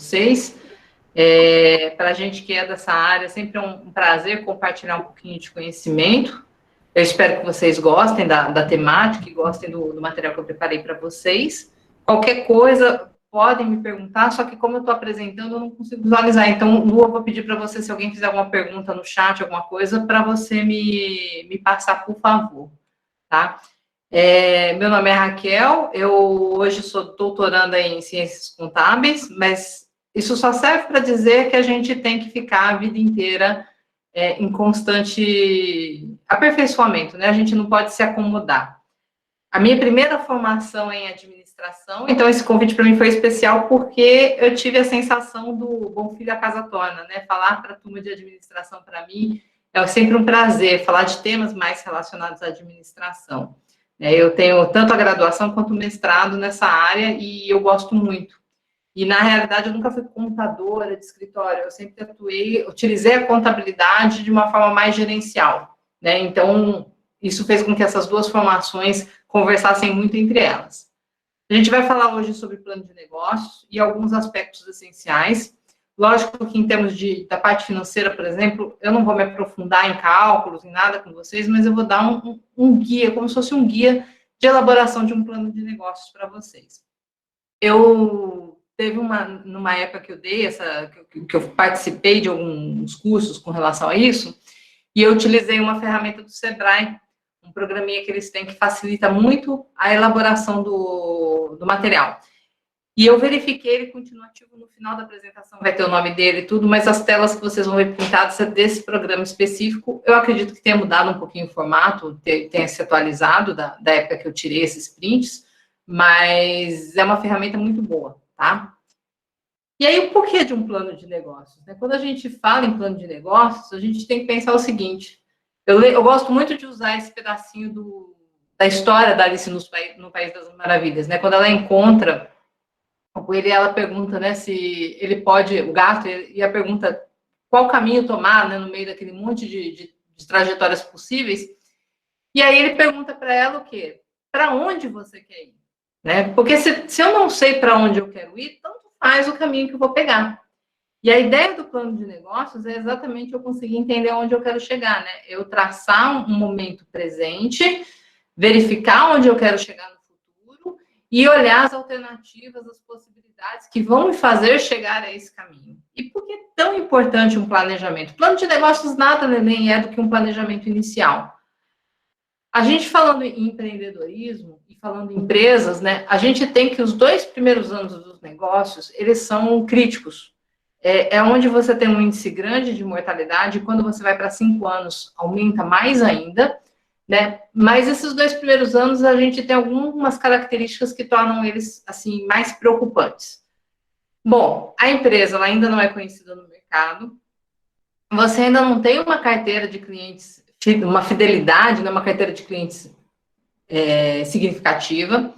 vocês. Para a gente que é dessa área, sempre é um prazer compartilhar um pouquinho de conhecimento. Eu espero que vocês gostem da temática e gostem do material que eu preparei para vocês. Qualquer coisa, podem me perguntar, só que como eu estou apresentando, eu não consigo visualizar. Então, Lu, eu vou pedir para você, se alguém fizer alguma pergunta no chat, alguma coisa, para você me passar, por favor, tá? Meu nome é Raquel, eu hoje sou doutoranda em Ciências Contábeis, mas isso só serve para dizer que a gente tem que ficar a vida inteira em constante aperfeiçoamento, né? A gente não pode se acomodar. A minha primeira formação é em administração, então esse convite para mim foi especial porque eu tive a sensação do bom filho a casa torna, né? Falar para a turma de administração, para mim, é sempre um prazer falar de temas mais relacionados à administração. Eu tenho tanto a graduação quanto o mestrado nessa área e eu gosto muito. E, na realidade, eu nunca fui contadora de escritório, eu sempre utilizei a contabilidade de uma forma mais gerencial, né? Então, isso fez com que essas duas formações conversassem muito entre elas. A gente vai falar hoje sobre plano de negócios e alguns aspectos essenciais. Lógico que em termos da parte financeira, por exemplo, eu não vou me aprofundar em cálculos, em nada com vocês, mas eu vou dar um guia, como se fosse um guia de elaboração de um plano de negócios para vocês. Teve numa época que eu que eu participei de alguns cursos com relação a isso, e eu utilizei uma ferramenta do Sebrae, um programinha que eles têm que facilita muito a elaboração do material. E eu verifiquei, ele continua ativo, no final da apresentação vai ter o nome dele e tudo, mas as telas que vocês vão ver pintadas desse programa específico, eu acredito que tenha mudado um pouquinho o formato, tenha se atualizado da época que eu tirei esses prints, mas é uma ferramenta muito boa, tá? E aí, o porquê de um plano de negócios? Quando a gente fala em plano de negócios, a gente tem que pensar o seguinte, eu gosto muito de usar esse pedacinho da história da Alice no País das Maravilhas, né? Quando ela encontra o coelho, ela pergunta, né, se ele pode, o gato, e a pergunta qual caminho tomar, né, no meio daquele monte de trajetórias possíveis, e aí ele pergunta para ela o quê? Para onde você quer ir? Né? Porque se eu não sei para onde eu quero ir, tanto faz o caminho que eu vou pegar. E a ideia do plano de negócios é exatamente eu conseguir entender onde eu quero chegar, né? Eu traçar um momento presente, verificar onde eu quero chegar no futuro e olhar as alternativas, as possibilidades que vão me fazer chegar a esse caminho. E por que é tão importante um planejamento? Plano de negócios nada nem é do que um planejamento inicial. A gente falando em empreendedorismo e falando em empresas, né, a gente tem que os 2 primeiros anos dos negócios, eles são críticos. É onde você tem um índice grande de mortalidade, e quando você vai para 5 anos, aumenta mais ainda, né? Mas esses 2 primeiros anos, a gente tem algumas características que tornam eles, assim, mais preocupantes. Bom, a empresa ela ainda não é conhecida no mercado, você ainda não tem uma carteira de clientes, uma fidelidade, né, uma carteira de clientes significativa,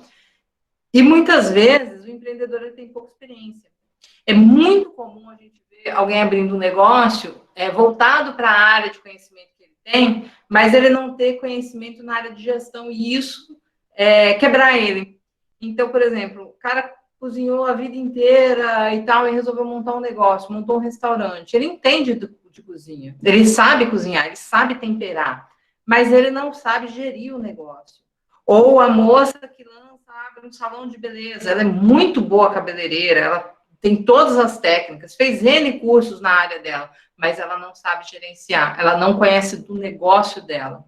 e muitas vezes o empreendedor ele tem pouca experiência. É muito comum a gente ver alguém abrindo um negócio voltado para a área de conhecimento que ele tem, mas ele não ter conhecimento na área de gestão, e isso quebrar ele. Então, por exemplo, o cara cozinhou a vida inteira e tal, e resolveu montar um negócio, montou um restaurante. Ele entende de cozinha, ele sabe cozinhar, ele sabe temperar, mas ele não sabe gerir o negócio. Ou a moça que abre um salão de beleza, ela é muito boa cabeleireira, ela tem todas as técnicas, fez N cursos na área dela, mas ela não sabe gerenciar, ela não conhece do negócio dela.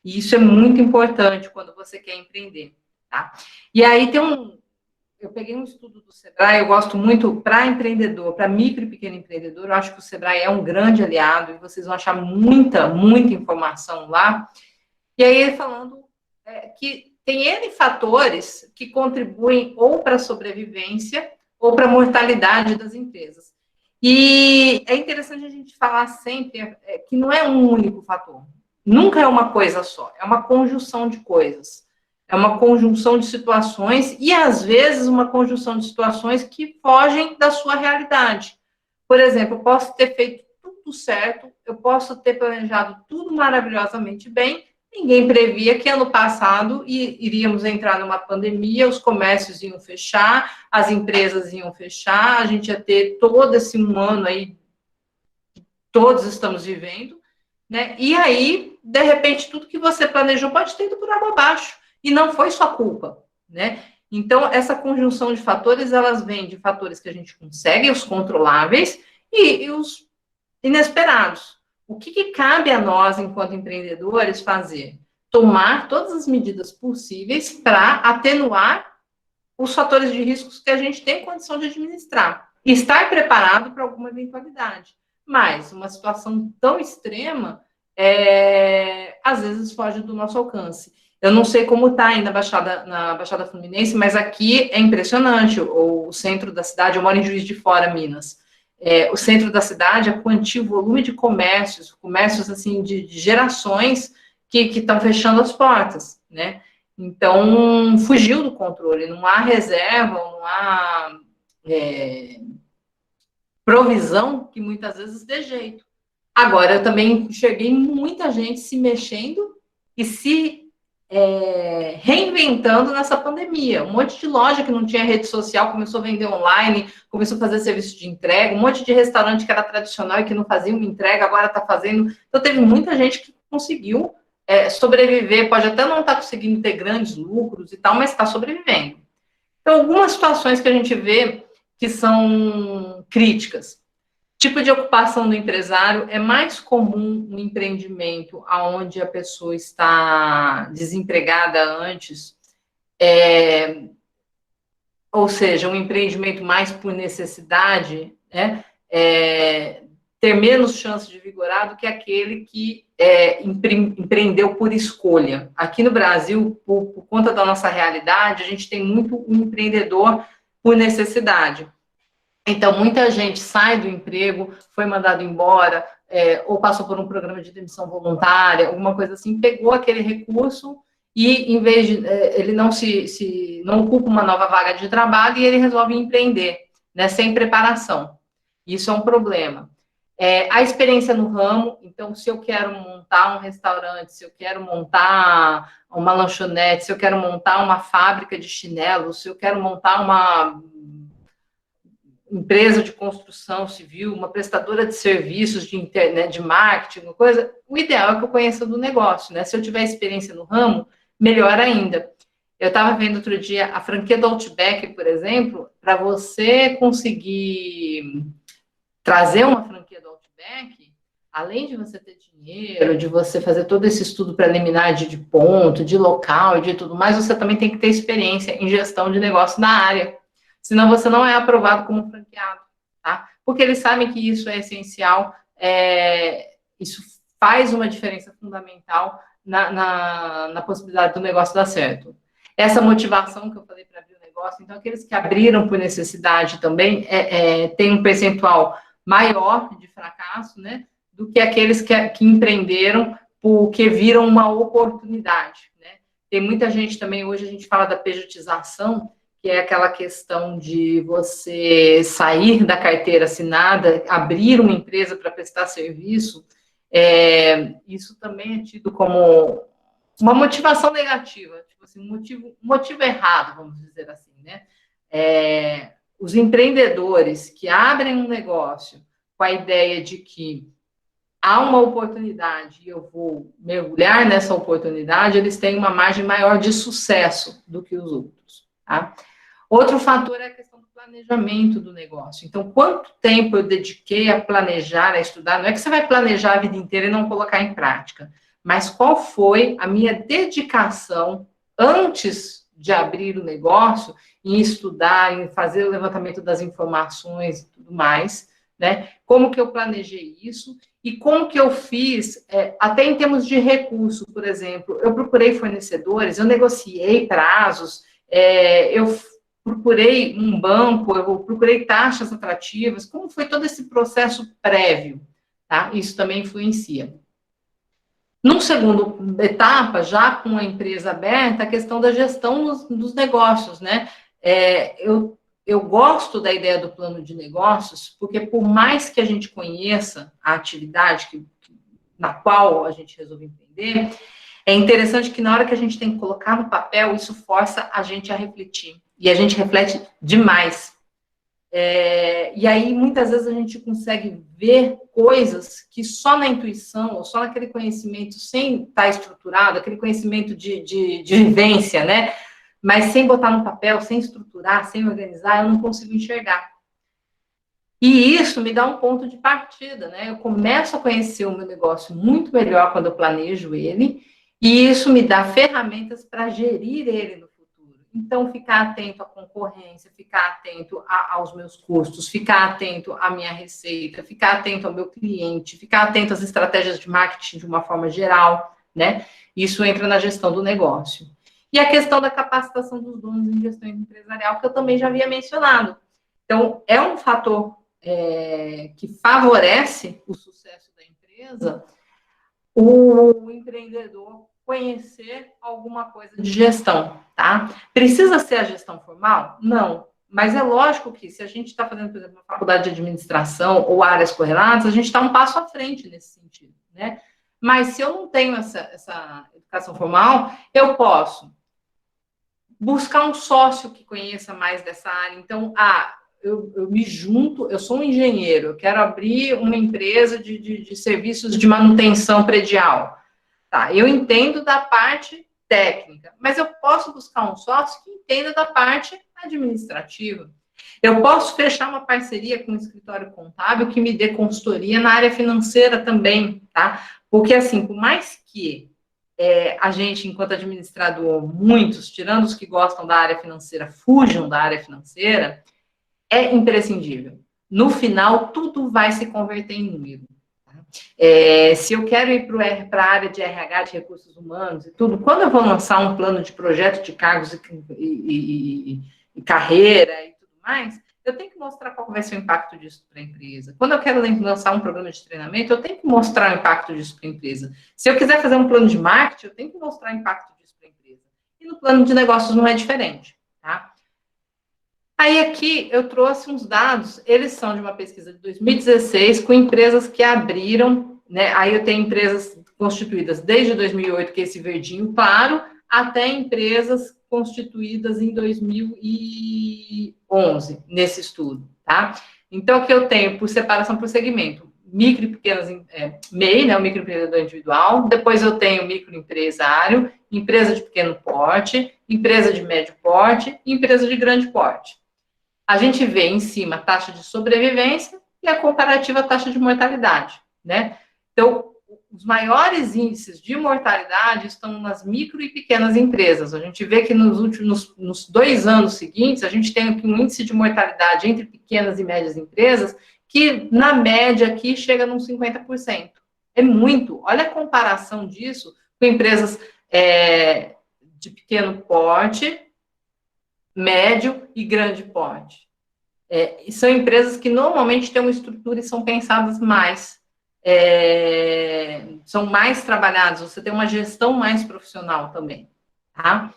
E isso é muito importante quando você quer empreender, tá? E aí eu peguei um estudo do Sebrae, eu gosto muito para empreendedor, para micro e pequeno empreendedor, eu acho que o Sebrae é um grande aliado, e vocês vão achar muita informação lá. E aí ele falando que tem N fatores que contribuem ou para a sobrevivência ou para a mortalidade das empresas. E é interessante a gente falar sempre que não é um único fator. Nunca é uma coisa só, é uma conjunção de coisas. É uma conjunção de situações e, às vezes, uma conjunção de situações que fogem da sua realidade. Por exemplo, eu posso ter feito tudo certo, eu posso ter planejado tudo maravilhosamente bem, Ninguém previa que ano passado iríamos entrar numa pandemia, os comércios iam fechar, as empresas iam fechar, a gente ia ter todo esse um ano aí, todos estamos vivendo, né? E aí, de repente, tudo que você planejou pode ter ido por água abaixo, e não foi sua culpa, né? Então, essa conjunção de fatores, elas vêm de fatores que a gente consegue, os controláveis, e os inesperados. O que cabe a nós, enquanto empreendedores, fazer? Tomar todas as medidas possíveis para atenuar os fatores de riscos que a gente tem condição de administrar. E estar preparado para alguma eventualidade. Mas uma situação tão extrema, às vezes foge do nosso alcance. Eu não sei como está aí na Baixada Fluminense, mas aqui é impressionante. O centro da cidade, eu moro em Juiz de Fora, Minas. O centro da cidade, a quantia, o volume de comércios assim, de gerações que estão fechando as portas, né? Então, fugiu do controle, não há reserva, não há provisão que muitas vezes dê jeito. Agora, eu também enxerguei muita gente se mexendo e se reinventando nessa pandemia. Um monte de loja que não tinha rede social começou a vender online, começou a fazer serviço de entrega, um monte de restaurante que era tradicional e que não fazia uma entrega, agora está fazendo. Então, teve muita gente que conseguiu sobreviver, pode até não estar conseguindo ter grandes lucros e tal, mas está sobrevivendo. Então, algumas situações que a gente vê que são críticas. Tipo de ocupação do empresário, é mais comum um empreendimento onde a pessoa está desempregada antes, ou seja, um empreendimento mais por necessidade, né? Ter menos chance de vigorar do que aquele que empreendeu por escolha. Aqui no Brasil, por conta da nossa realidade, a gente tem muito um empreendedor por necessidade. Então, muita gente sai do emprego, foi mandado embora, ou passou por um programa de demissão voluntária, alguma coisa assim, pegou aquele recurso e, em vez de, ele não ocupa uma nova vaga de trabalho e ele resolve empreender, né, sem preparação. Isso é um problema. A experiência no ramo, então, se eu quero montar um restaurante, se eu quero montar uma lanchonete, se eu quero montar uma fábrica de chinelos, se eu quero montar uma empresa de construção civil, uma prestadora de serviços de internet, de marketing, uma coisa, o ideal é que eu conheça do negócio, né? Se eu tiver experiência no ramo, melhor ainda. Eu estava vendo outro dia a franquia do Outback, por exemplo, para você conseguir trazer uma franquia do Outback, além de você ter dinheiro, de você fazer todo esse estudo preliminar de ponto, de local e de tudo mais, você também tem que ter experiência em gestão de negócio na área. Senão você não é aprovado como franqueado, tá? Porque eles sabem que isso é essencial, isso faz uma diferença fundamental na possibilidade do negócio dar certo. Essa motivação que eu falei para abrir o negócio, então aqueles que abriram por necessidade também tem um percentual maior de fracasso, né, do que aqueles que empreenderam porque viram uma oportunidade, né? Tem muita gente também, hoje a gente fala da pejotização, que é aquela questão de você sair da carteira assinada, abrir uma empresa para prestar serviço, isso também é tido como uma motivação negativa, tipo assim, um motivo errado, vamos dizer assim, né? Os empreendedores que abrem um negócio com a ideia de que há uma oportunidade e eu vou mergulhar nessa oportunidade, eles têm uma margem maior de sucesso do que os outros, tá? Outro fator é a questão do planejamento do negócio. Então, quanto tempo eu dediquei a planejar, a estudar? Não é que você vai planejar a vida inteira e não colocar em prática, mas qual foi a minha dedicação antes de abrir o negócio, em estudar, em fazer o levantamento das informações e tudo mais, né? Como que eu planejei isso e como que eu fiz, até em termos de recurso, por exemplo, eu procurei fornecedores, eu negociei prazos, eu procurei um banco, eu procurei taxas atrativas, como foi todo esse processo prévio, tá? Isso também influencia. Num segundo etapa, já com a empresa aberta, a questão da gestão dos negócios, né? Eu gosto da ideia do plano de negócios, porque por mais que a gente conheça a atividade na qual a gente resolve empreender, é interessante que na hora que a gente tem que colocar no papel, isso força a gente a refletir. E a gente reflete demais. E aí, muitas vezes, a gente consegue ver coisas que só na intuição, ou só naquele conhecimento, sem estar estruturado, aquele conhecimento de vivência, né? Mas sem botar no papel, sem estruturar, sem organizar, eu não consigo enxergar. E isso me dá um ponto de partida, né? Eu começo a conhecer o meu negócio muito melhor quando eu planejo ele, e isso me dá ferramentas para gerir ele no futuro. Então, ficar atento à concorrência, ficar atento aos meus custos, ficar atento à minha receita, ficar atento ao meu cliente, ficar atento às estratégias de marketing de uma forma geral, né? Isso entra na gestão do negócio. E a questão da capacitação dos donos em gestão empresarial, que eu também já havia mencionado. Então, é um fator que favorece o sucesso da empresa, o empreendedor conhecer alguma coisa de gestão, tá? Precisa ser a gestão formal? Não. Mas é lógico que se a gente está fazendo, por exemplo, uma faculdade de administração ou áreas correlatas, a gente está um passo à frente nesse sentido, né? Mas se eu não tenho essa educação formal, eu posso buscar um sócio que conheça mais dessa área. Então, eu me junto, eu sou um engenheiro, eu quero abrir uma empresa de serviços de manutenção predial. Tá, eu entendo da parte técnica, mas eu posso buscar um sócio que entenda da parte administrativa. Eu posso fechar uma parceria com um escritório contábil que me dê consultoria na área financeira também, tá? Porque, assim, por mais que a gente, enquanto administrador, muitos, tirando os que gostam da área financeira, fujam da área financeira, é imprescindível. No final, tudo vai se converter em número. Se eu quero ir para a área de RH, de recursos humanos e tudo, quando eu vou lançar um plano de projeto de cargos e carreira e tudo mais, eu tenho que mostrar qual vai ser o impacto disso para a empresa. Quando eu quero lançar um programa de treinamento, eu tenho que mostrar o impacto disso para a empresa. Se eu quiser fazer um plano de marketing, eu tenho que mostrar o impacto disso para a empresa. E no plano de negócios não é diferente, tá? Aí aqui eu trouxe uns dados, eles são de uma pesquisa de 2016 com empresas que abriram, né? Aí eu tenho empresas constituídas desde 2008, que é esse verdinho claro, até empresas constituídas em 2011, nesse estudo, tá? Então, aqui eu tenho, por separação por segmento, micro e pequenas, MEI, né, o microempreendedor individual, depois eu tenho microempresário, empresa de pequeno porte, empresa de médio porte e empresa de grande porte. A gente vê em cima a taxa de sobrevivência e a comparativa taxa de mortalidade, né? Então, os maiores índices de mortalidade estão nas micro e pequenas empresas. A gente vê que nos 2 anos seguintes, a gente tem aqui um índice de mortalidade entre pequenas e médias empresas que, na média, aqui chega nos 50%. É muito. Olha a comparação disso com empresas de pequeno porte, médio e grande porte. São empresas que normalmente têm uma estrutura e são pensadas mais, são mais trabalhadas, você tem uma gestão mais profissional também, tá?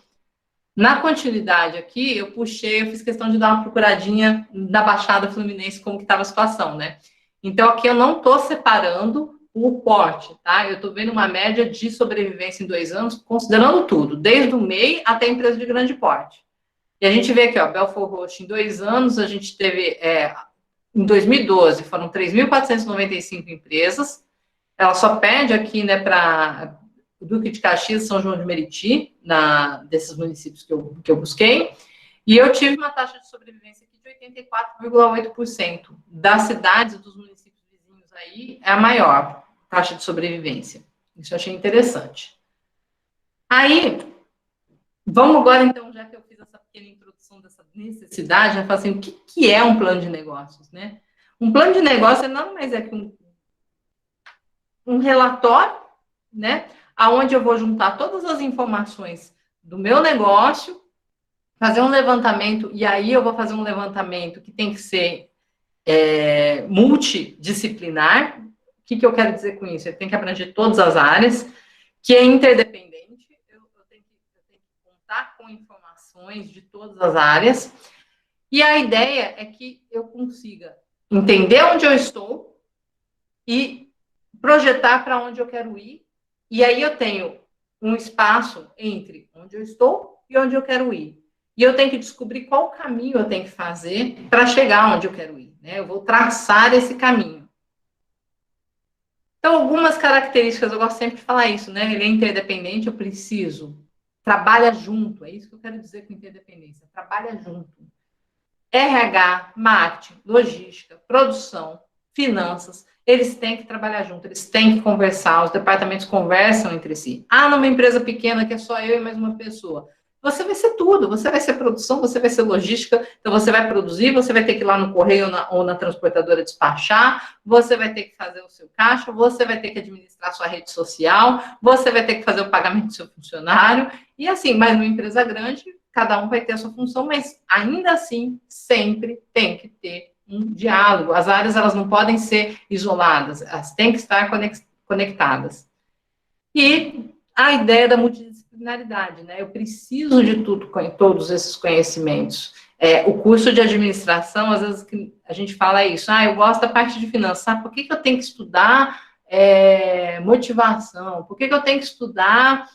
Na continuidade aqui, eu fiz questão de dar uma procuradinha na Baixada Fluminense, como que estava a situação, né? Então, aqui eu não estou separando o porte, tá? Eu estou vendo uma média de sobrevivência em 2 anos, considerando tudo, desde o MEI até a empresa de grande porte. E a gente vê aqui, ó, Belfor Roxo, em 2 anos, a gente teve, em 2012, foram 3.495 empresas, ela só perde aqui, né, para Duque de Caxias, São João de Meriti, desses municípios que eu busquei, e eu tive uma taxa de sobrevivência aqui de 84,8%. Das cidades, dos municípios vizinhos aí, é a maior taxa de sobrevivência. Isso eu achei interessante. Aí, vamos agora, então, já que eu fiz essa pequena introdução dessa necessidade, já falar assim, o que é um plano de negócios, né? Um plano de negócio nada mais é que um relatório, né? Onde eu vou juntar todas as informações do meu negócio, fazer um levantamento, e aí eu vou fazer um levantamento que tem que ser multidisciplinar. O que eu quero dizer com isso? Ele tem que abranger todas as áreas, que é interdependente, eu tenho que contar com informações de todas as áreas, e a ideia é que eu consiga entender onde eu estou e projetar para onde eu quero ir, e aí eu tenho um espaço entre onde eu estou e onde eu quero ir. E eu tenho que descobrir qual caminho eu tenho que fazer para chegar onde eu quero ir, né? Eu vou traçar esse caminho. Então, algumas características, eu gosto sempre de falar isso, né? Ele é interdependente, eu preciso. Trabalha junto, é isso que eu quero dizer com interdependência. Trabalha junto. RH, marketing, logística, produção, finanças, eles têm que trabalhar junto, eles têm que conversar, os departamentos conversam entre si. Ah, numa empresa pequena que é só eu e mais uma pessoa. Você vai ser tudo, você vai ser produção, você vai ser logística, então você vai produzir, você vai ter que ir lá no correio ou na transportadora despachar, você vai ter que fazer o seu caixa, você vai ter que administrar sua rede social, você vai ter que fazer o pagamento do seu funcionário, e assim, mas numa empresa grande, cada um vai ter a sua função, mas ainda assim, sempre tem que ter um diálogo. As áreas, elas não podem ser isoladas, elas têm que estar conectadas. E a ideia da multidisciplinaridade, né? Eu preciso de tudo, com todos esses conhecimentos. O curso de administração, às vezes a gente fala isso, eu gosto da parte de finanças, sabe? Por que eu tenho que estudar motivação? Por que eu tenho que estudar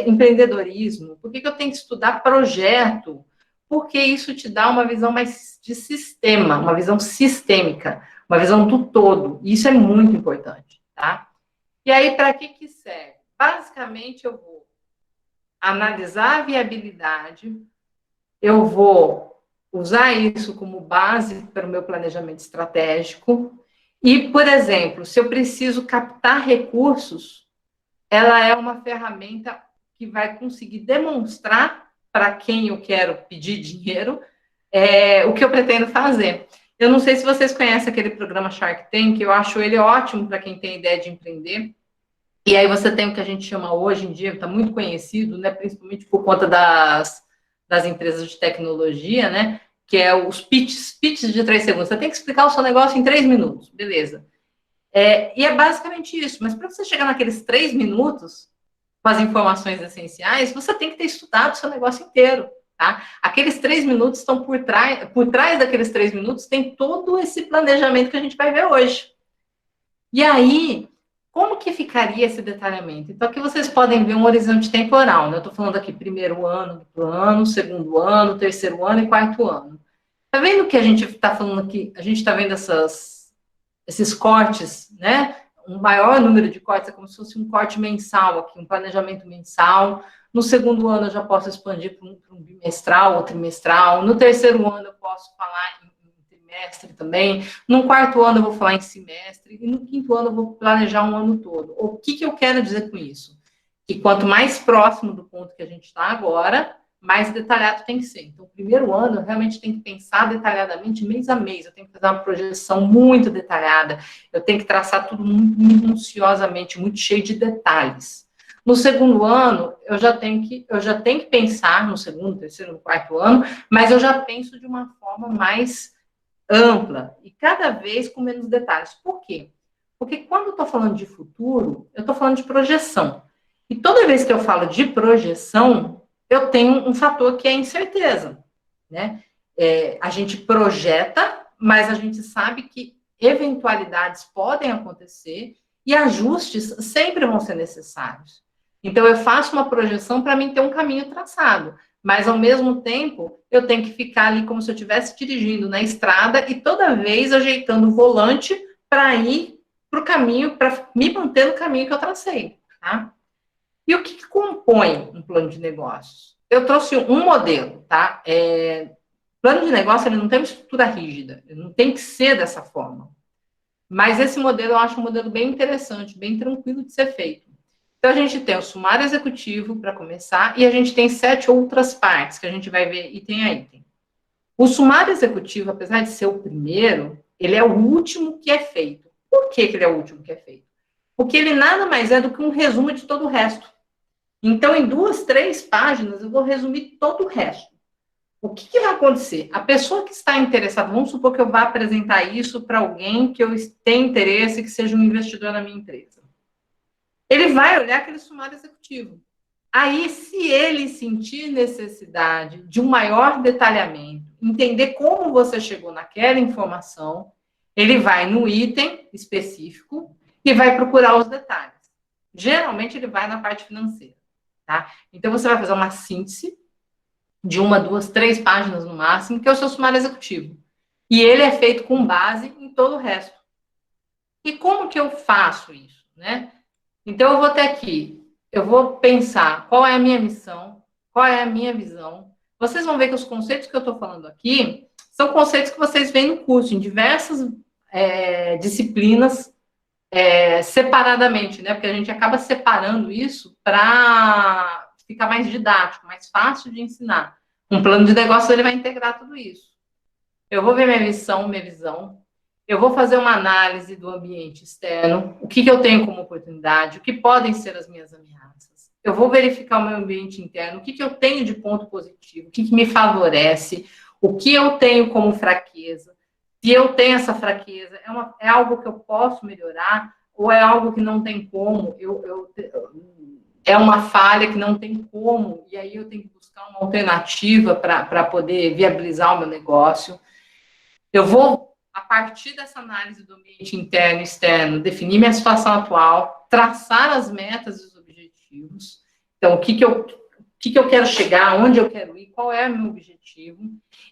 empreendedorismo? Por que eu tenho que estudar projeto? Porque isso te dá uma visão mais de sistema, uma visão sistêmica, uma visão do todo. E isso é muito importante, tá? E aí, para que serve? Basicamente, eu vou analisar a viabilidade, eu vou usar isso como base para o meu planejamento estratégico. E, por exemplo, se eu preciso captar recursos, ela é uma ferramenta que vai conseguir demonstrar para quem eu quero pedir dinheiro o que eu pretendo fazer. Eu não sei se vocês conhecem aquele programa Shark Tank, eu acho ele ótimo para quem tem ideia de empreender. E aí você tem o que a gente chama hoje em dia, está muito conhecido, né, principalmente por conta das empresas de tecnologia, né, que é os pitches de 3 segundos. Você tem que explicar o seu negócio em 3 minutos, beleza. E é basicamente isso, mas para você chegar naqueles 3 minutos, com as informações essenciais, você tem que ter estudado o seu negócio inteiro, tá? Aqueles 3 minutos estão por trás daqueles 3 minutos tem todo esse planejamento que a gente vai ver hoje. E aí, como que ficaria esse detalhamento? Então, aqui vocês podem ver um horizonte temporal, né? Eu estou falando aqui primeiro ano do plano, segundo ano, terceiro ano e quarto ano. Tá vendo que a gente está falando aqui? A gente está vendo esses cortes, né? Um maior número de cortes, é como se fosse um corte mensal aqui, um planejamento mensal. No segundo ano, eu já posso expandir para um bimestral ou trimestral. No terceiro ano, eu posso falar em trimestre também. No quarto ano, eu vou falar em semestre. E no quinto ano, eu vou planejar um ano todo. O que eu quero dizer com isso? Que quanto mais próximo do ponto que a gente está agora, mais detalhado tem que ser. Então, o primeiro ano, eu realmente tenho que pensar detalhadamente, mês a mês. Eu tenho que fazer uma projeção muito detalhada. Eu tenho que traçar tudo muito minuciosamente, muito cheio de detalhes. No segundo ano, eu já tenho que pensar no segundo, terceiro, no quarto ano, mas eu já penso de uma forma mais ampla e cada vez com menos detalhes. Por quê? Porque quando eu estou falando de futuro, eu estou falando de projeção. E toda vez que eu falo de projeção, eu tenho um fator que é a incerteza, né? A gente projeta, mas a gente sabe que eventualidades podem acontecer e ajustes sempre vão ser necessários. Então, eu faço uma projeção para mim ter um caminho traçado, mas, ao mesmo tempo, eu tenho que ficar ali como se eu estivesse dirigindo na estrada e toda vez ajeitando o volante para ir para o caminho, para me manter no caminho que eu tracei, tá? E o que compõe um plano de negócios? Eu trouxe um modelo, tá? Plano de negócio, ele não tem uma estrutura rígida, ele não tem que ser dessa forma. Mas esse modelo, eu acho um modelo bem interessante, bem tranquilo de ser feito. Então, a gente tem o sumário executivo, para começar, e a gente tem 7 outras partes, que a gente vai ver item a item. O sumário executivo, apesar de ser o primeiro, ele é o último que é feito. Por que ele é o último que é feito? Porque ele nada mais é do que um resumo de todo o resto. Então, em 2, 3 páginas, eu vou resumir todo o resto. O que vai acontecer? A pessoa que está interessada, vamos supor que eu vá apresentar isso para alguém que eu tenha interesse, que seja um investidor na minha empresa. Ele vai olhar aquele sumário executivo. Aí, se ele sentir necessidade de um maior detalhamento, entender como você chegou naquela informação, ele vai no item específico e vai procurar os detalhes. Geralmente, ele vai na parte financeira. tá? Então, você vai fazer uma síntese de 1, 2, 3 páginas no máximo, que é o seu sumário executivo. E ele é feito com base em todo o resto. E como que eu faço isso, né? Então, eu vou ter aqui, eu vou pensar qual é a minha missão, qual é a minha visão. Vocês vão ver que os conceitos que eu estou falando aqui são conceitos que vocês veem no curso, em diversas disciplinas, separadamente, né? Porque a gente acaba separando isso para ficar mais didático, mais fácil de ensinar. Um plano de negócio, ele vai integrar tudo isso. Eu vou ver minha missão, minha visão. Eu vou fazer uma análise do ambiente externo, o que eu tenho como oportunidade, o que podem ser as minhas ameaças. Eu vou verificar o meu ambiente interno, o que eu tenho de ponto positivo, o que me favorece, o que eu tenho como fraqueza. Se eu tenho essa fraqueza, é algo que eu posso melhorar ou é algo que não tem como? É uma falha que não tem como, e aí eu tenho que buscar uma alternativa para poder viabilizar o meu negócio. Eu vou, a partir dessa análise do ambiente interno e externo, definir minha situação atual, traçar as metas e os objetivos. Então, o que eu quero chegar, onde eu quero ir, qual é o meu objetivo.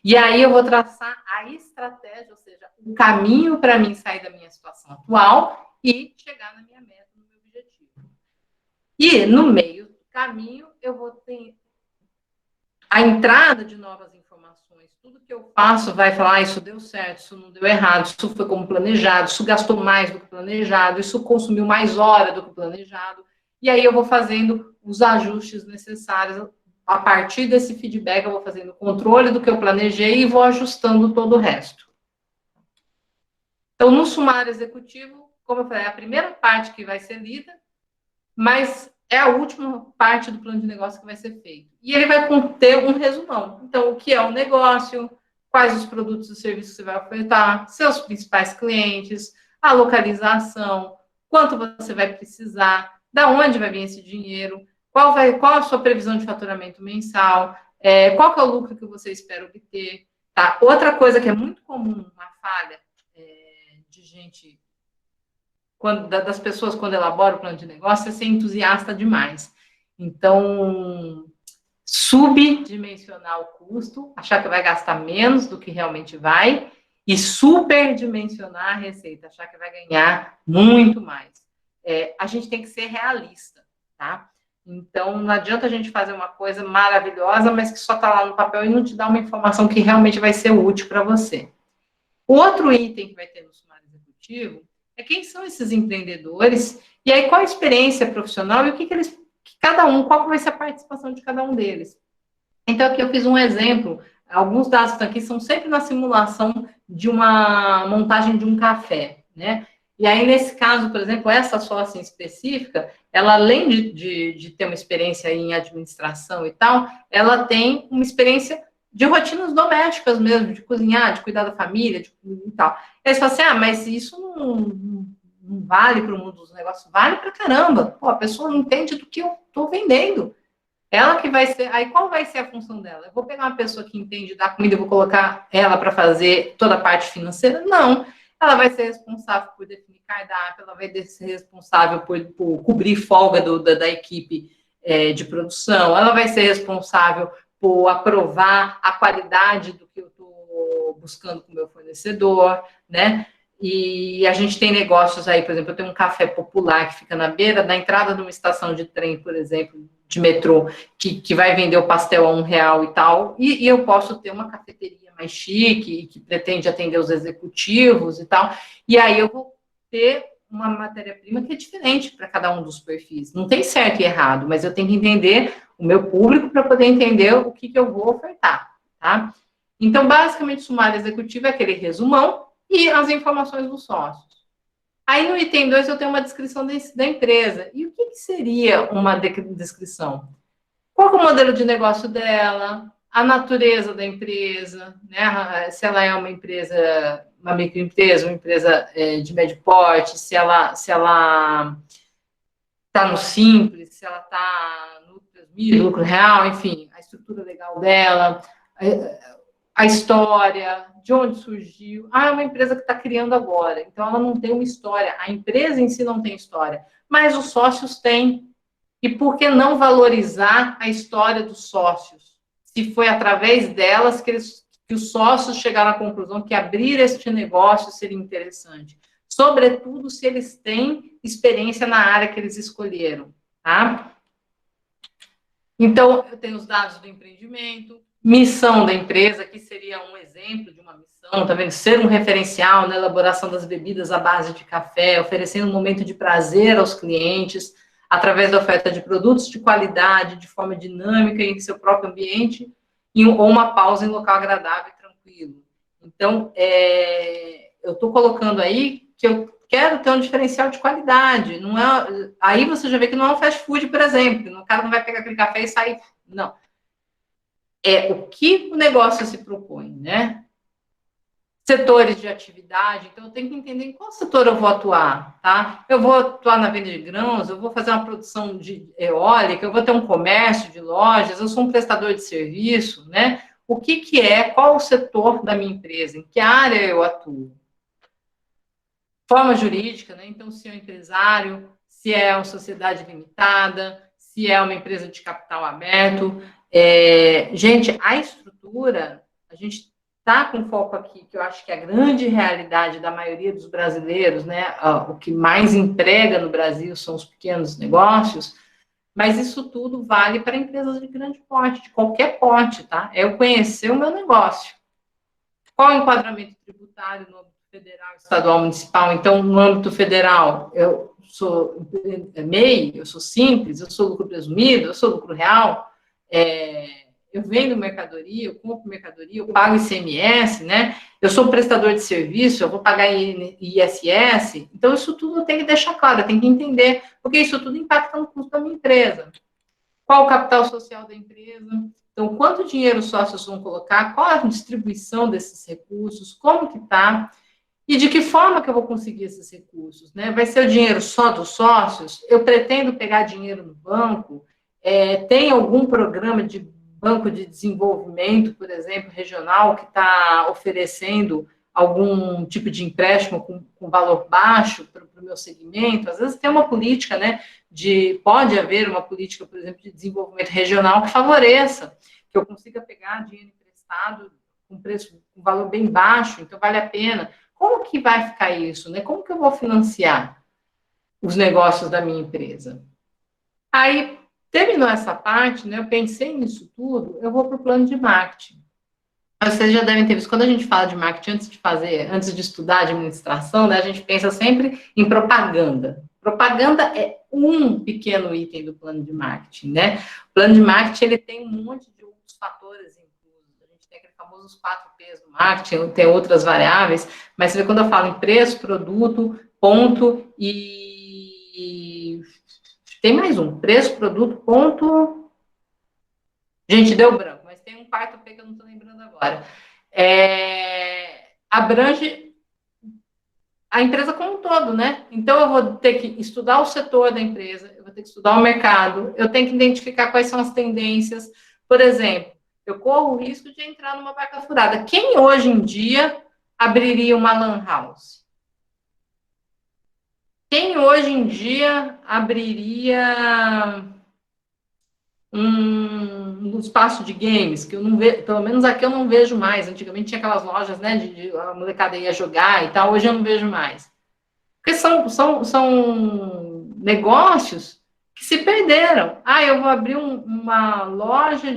E aí eu vou traçar a estratégia, ou seja, o caminho para mim sair da minha situação atual e chegar na minha meta, no meu objetivo. E no meio do caminho, eu vou ter a entrada de novas informações. Tudo que eu faço vai falar, isso deu certo, isso não deu errado, isso foi como planejado, isso gastou mais do que planejado, isso consumiu mais hora do que planejado. E aí eu vou fazendo os ajustes necessários. A partir desse feedback, eu vou fazendo o controle do que eu planejei e vou ajustando todo o resto. Então, no sumário executivo, como eu falei, é a primeira parte que vai ser lida, mas é a última parte do plano de negócio que vai ser feito. E ele vai conter um resumão. Então, o que é o negócio, quais os produtos e serviços que você vai ofertar, seus principais clientes, a localização, quanto você vai precisar, da onde vai vir esse dinheiro, qual a sua previsão de faturamento mensal, qual que é o lucro que você espera obter. Tá? Outra coisa que é muito comum, uma falha de gente... das pessoas quando elaboram o plano de negócio é ser entusiasta demais. Então, subdimensionar o custo, achar que vai gastar menos do que realmente vai, e superdimensionar a receita, achar que vai ganhar muito mais. A gente tem que ser realista, tá? Então, não adianta a gente fazer uma coisa maravilhosa, mas que só está lá no papel e não te dá uma informação que realmente vai ser útil para você. O outro item que vai ter no sumário executivo é quem são esses empreendedores, e aí qual a experiência profissional e o que eles, cada um, qual vai ser a participação de cada um deles. Então, aqui eu fiz um exemplo, alguns dados que estão aqui são sempre na simulação de uma montagem de um café, né? E aí, nesse caso, por exemplo, essa sócia específica, ela, além de ter uma experiência em administração e tal, ela tem uma experiência de rotinas domésticas mesmo, de cozinhar, de cuidar da família, e tal. Eles falam assim, mas isso não vale para o mundo dos negócios, vale para caramba. Pô, a pessoa não entende do que eu estou vendendo. Ela que vai ser... Aí, qual vai ser a função dela? Eu vou pegar uma pessoa que entende da comida e vou colocar ela para fazer toda a parte financeira? Não. Ela vai ser responsável por definir cardápio, ela vai ser responsável por cobrir folga da equipe de produção, ela vai ser responsável por aprovar a qualidade do que eu estou buscando com o meu fornecedor, né? E a gente tem negócios aí, por exemplo, eu tenho um café popular que fica na beira da entrada de uma estação de trem, por exemplo, de metrô, que vai vender o pastel a R$1 e tal, e eu posso ter uma cafeteria mais chique, que pretende atender os executivos e tal, e aí eu vou ter uma matéria-prima que é diferente para cada um dos perfis. Não tem certo e errado, mas eu tenho que entender o meu público para poder entender o que eu vou ofertar, tá? Então, basicamente, o sumário executivo é aquele resumão e as informações dos sócios. Aí, no item 2, eu tenho uma descrição da empresa. E o que seria uma descrição? Qual é o modelo de negócio dela, a natureza da empresa, né? Se ela é uma empresa, uma microempresa, uma empresa de médio porte, se ela está no simples, se ela está no lucro real, enfim, a estrutura legal dela, a história, de onde surgiu. É uma empresa que está criando agora, então ela não tem uma história. A empresa em si não tem história, mas os sócios têm. E por que não valorizar a história dos sócios? Se foi através delas que os sócios chegaram à conclusão que abrir este negócio seria interessante. Sobretudo se eles têm experiência na área que eles escolheram, tá? Então, eu tenho os dados do empreendimento, missão da empresa, que seria um exemplo de uma missão, tá vendo? Ser um referencial na elaboração das bebidas à base de café, oferecendo um momento de prazer aos clientes, através da oferta de produtos de qualidade, de forma dinâmica em seu próprio ambiente, ou uma pausa em local agradável e tranquilo. Então, eu estou colocando aí que eu quero ter um diferencial de qualidade. Não é, aí você já vê que não é um fast food, por exemplo. O cara não vai pegar aquele café e sair. Não. É o que o negócio se propõe, né? Setores de atividade. Então, eu tenho que entender em qual setor eu vou atuar, tá? Eu vou atuar na venda de grãos, eu vou fazer uma produção de eólica, eu vou ter um comércio de lojas, eu sou um prestador de serviço, né? O que é, qual o setor da minha empresa, em que área eu atuo? Forma jurídica, né? Então, se é um empresário, se é uma sociedade limitada, se é uma empresa de capital aberto. Gente, a estrutura, a gente está com foco aqui, que eu acho que é a grande realidade da maioria dos brasileiros, né? O que mais emprega no Brasil são os pequenos negócios, mas isso tudo vale para empresas de grande porte, de qualquer porte, tá? É eu conhecer o meu negócio. Qual é o enquadramento tributário no âmbito federal, estadual, municipal? Então, no âmbito federal, eu sou MEI, eu sou simples, eu sou lucro presumido, eu sou lucro real, eu vendo mercadoria, eu compro mercadoria, eu pago ICMS, né? Eu sou prestador de serviço, eu vou pagar ISS. Então, isso tudo tem que deixar claro, tem que entender, porque isso tudo impacta no custo da minha empresa. Qual o capital social da empresa? Então, quanto dinheiro os sócios vão colocar? Qual a distribuição desses recursos? Como que está? E de que forma que eu vou conseguir esses recursos? Né? Vai ser o dinheiro só dos sócios? Eu pretendo pegar dinheiro no banco? Tem algum programa de banco de desenvolvimento, por exemplo, regional, que está oferecendo algum tipo de empréstimo com valor baixo para o meu segmento? Às vezes tem uma política, né? Pode haver uma política, por exemplo, de desenvolvimento regional que favoreça, que eu consiga pegar dinheiro emprestado com com valor bem baixo, então vale a pena. Como que vai ficar isso, né? Como que eu vou financiar os negócios da minha empresa? Aí, terminou essa parte, né? Eu pensei nisso tudo, eu vou para o plano de marketing. Vocês já devem ter visto, quando a gente fala de marketing, antes de estudar administração, né, a gente pensa sempre em propaganda. Propaganda é um pequeno item do plano de marketing, né? O plano de marketing, ele tem um monte de outros fatores inclusos. A gente tem aquele famoso 4Ps do marketing, tem outras variáveis, mas quando eu falo em preço, produto, ponto e... Tem mais um, preço, produto, ponto... Gente, deu branco, mas tem um quarto P que eu não estou lembrando agora. Abrange a empresa como um todo, né? Então, eu vou ter que estudar o setor da empresa, eu vou ter que estudar o mercado, eu tenho que identificar quais são as tendências. Por exemplo, eu corro o risco de entrar numa vaca furada. Quem hoje em dia abriria uma lan house? Quem hoje em dia abriria um espaço de games, que eu não vejo, pelo menos aqui eu não vejo mais. Antigamente tinha aquelas lojas, né, a molecada ia jogar e tal, hoje eu não vejo mais. Porque são negócios que se perderam. Eu vou abrir uma loja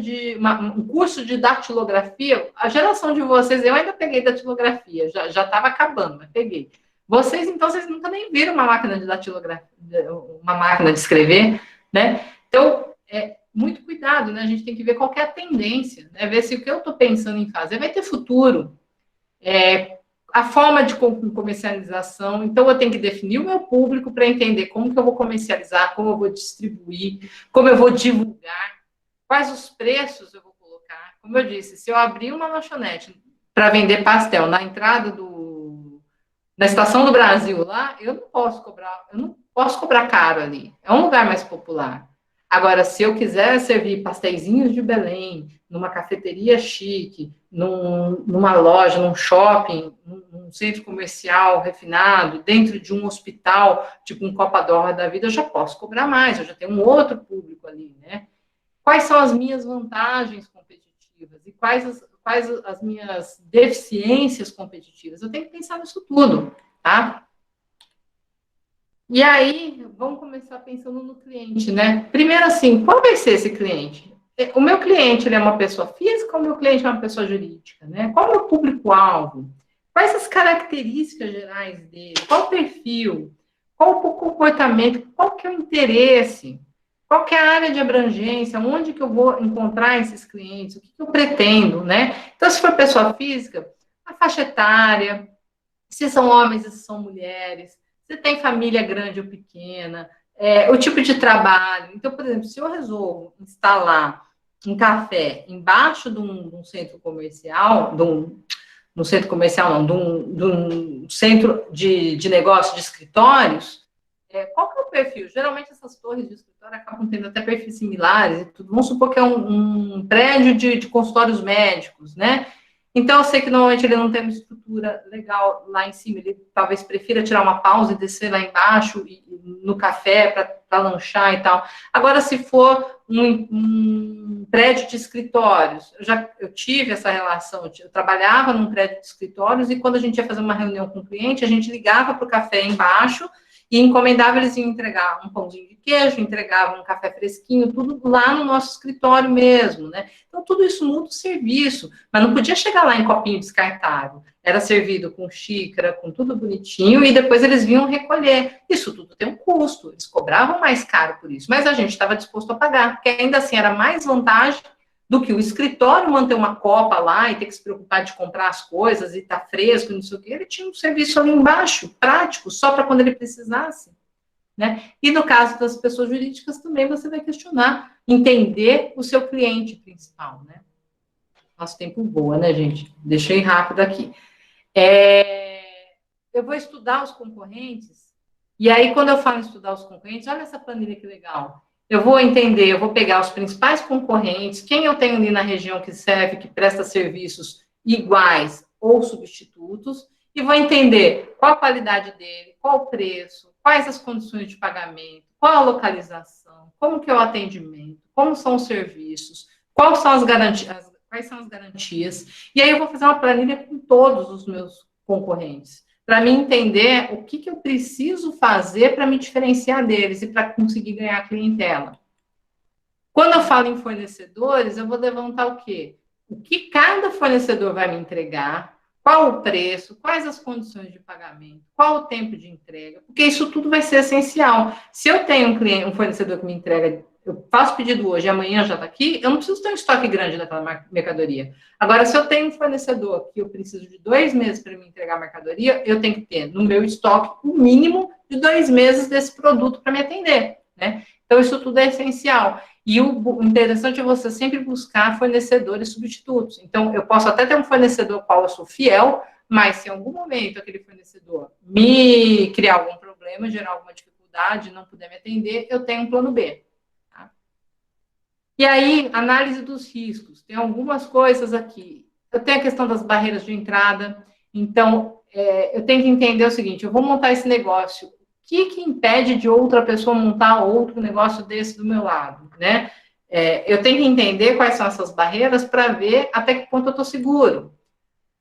um curso de datilografia. A geração de vocês, eu ainda peguei datilografia, já estava acabando, mas peguei. Vocês, então, vocês nunca nem viram uma máquina de datilografia, uma máquina de escrever, né? Então, muito cuidado, né? A gente tem que ver qual que é a tendência, né? Ver se o que eu estou pensando em fazer vai ter futuro. A forma de comercialização, então eu tenho que definir o meu público para entender como que eu vou comercializar, como eu vou distribuir, como eu vou divulgar, quais os preços eu vou colocar. Como eu disse, se eu abrir uma lanchonete para vender pastel na entrada na Estação do Brasil lá, eu não posso cobrar caro ali. É um lugar mais popular. Agora, se eu quiser servir pasteizinhos de Belém, numa cafeteria chique, numa loja, num shopping, num centro comercial refinado, dentro de um hospital, tipo um Copa d'Or da vida, eu já posso cobrar mais, eu já tenho um outro público ali, né? Quais são as minhas vantagens competitivas e quais as minhas deficiências competitivas? Eu tenho que pensar nisso tudo, tá? E aí, vamos começar pensando no cliente, né? Primeiro, assim, qual vai ser esse cliente? O meu cliente, ele é uma pessoa física ou o meu cliente é uma pessoa jurídica, né? Qual é o meu público-alvo? Quais as características gerais dele? Qual o perfil? Qual o comportamento? Qual que é o interesse? Qual que é a área de abrangência? Onde que eu vou encontrar esses clientes? O que eu pretendo, né? Então, se for pessoa física, a faixa etária, se são homens e se são mulheres, se tem família grande ou pequena, o tipo de trabalho. Então, por exemplo, se eu resolvo instalar um café embaixo de um centro comercial, de um centro comercial, não, de um centro de negócio de escritórios, qual que é o perfil? Geralmente essas torres de escritório acabam tendo até perfis similares e tudo. Vamos supor que é um prédio de consultórios médicos, né? Então, eu sei que normalmente ele não tem uma estrutura legal lá em cima, ele talvez prefira tirar uma pausa e descer lá embaixo no café para lanchar e tal. Agora, se for um prédio de escritórios, eu tive essa relação, eu trabalhava num prédio de escritórios e quando a gente ia fazer uma reunião com o cliente, a gente ligava para o café embaixo e encomendava, eles iam entregar um pãozinho de queijo, entregavam um café fresquinho, tudo lá no nosso escritório mesmo, né? Então, tudo isso muda o serviço, mas não podia chegar lá em copinho descartável. Era servido com xícara, com tudo bonitinho, e depois eles vinham recolher. Isso tudo tem um custo, eles cobravam mais caro por isso, mas a gente estava disposto a pagar, porque ainda assim era mais vantagem do que o escritório manter uma copa lá e ter que se preocupar de comprar as coisas e estar fresco, não sei o quê. Ele tinha um serviço ali embaixo, prático, só para quando ele precisasse, né? E no caso das pessoas jurídicas também você vai questionar, entender o seu cliente principal, né? Nosso tempo voa, né, gente? Deixei rápido aqui. Eu vou estudar os concorrentes, e aí, quando eu falo em estudar os concorrentes, olha essa planilha que legal. Eu vou entender, eu vou pegar os principais concorrentes, quem eu tenho ali na região que serve, que presta serviços iguais ou substitutos, e vou entender qual a qualidade dele, qual o preço, quais as condições de pagamento, qual a localização, como que é o atendimento, como são os serviços, quais são as garantias, e aí eu vou fazer uma planilha com todos os meus concorrentes, para mim entender o que eu preciso fazer para me diferenciar deles e para conseguir ganhar clientela. Quando eu falo em fornecedores, eu vou levantar o quê? O que cada fornecedor vai me entregar, qual o preço, quais as condições de pagamento, qual o tempo de entrega, porque isso tudo vai ser essencial. Se eu tenho um fornecedor que me entrega, eu faço pedido hoje e amanhã já está aqui, eu não preciso ter um estoque grande daquela mercadoria. Agora, se eu tenho um fornecedor que eu preciso de 2 meses para me entregar a mercadoria, eu tenho que ter no meu estoque o mínimo de 2 meses desse produto para me atender, né? Então, isso tudo é essencial. E o interessante é você sempre buscar fornecedores substitutos. Então, eu posso até ter um fornecedor ao qual eu sou fiel, mas se em algum momento aquele fornecedor me criar algum problema, gerar alguma dificuldade, não puder me atender, eu tenho um plano B. Tá? E aí, análise dos riscos. Tem algumas coisas aqui. Eu tenho a questão das barreiras de entrada. Então, eu tenho que entender o seguinte, eu vou montar esse negócio. O que impede de outra pessoa montar outro negócio desse do meu lado, né? Eu tenho que entender quais são essas barreiras para ver até que ponto eu estou seguro.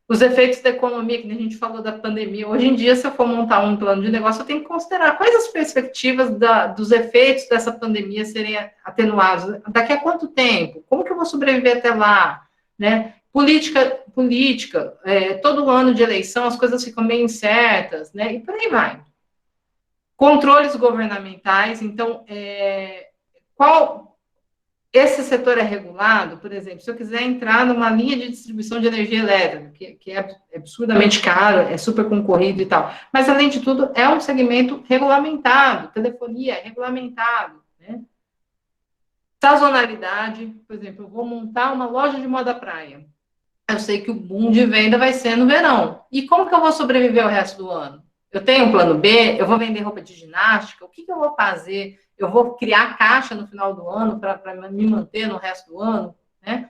Os efeitos da economia, que a gente falou da pandemia. Hoje em dia, se eu for montar um plano de negócio, eu tenho que considerar quais as perspectivas dos efeitos dessa pandemia serem atenuados. Daqui a quanto tempo? Como que eu vou sobreviver até lá? Né? Política, todo ano de eleição as coisas ficam meio incertas, né? E por aí vai. Controles governamentais, então, esse setor é regulado, por exemplo, se eu quiser entrar numa linha de distribuição de energia elétrica, que é absurdamente caro, é super concorrido e tal, mas, além de tudo, é um segmento regulamentado, telefonia é regulamentado, né? Sazonalidade, por exemplo, eu vou montar uma loja de moda praia, eu sei que o boom de venda vai ser no verão, e como que eu vou sobreviver o resto do ano? Eu tenho um plano B, eu vou vender roupa de ginástica, o que eu vou fazer? Eu vou criar caixa no final do ano para me manter no resto do ano, né?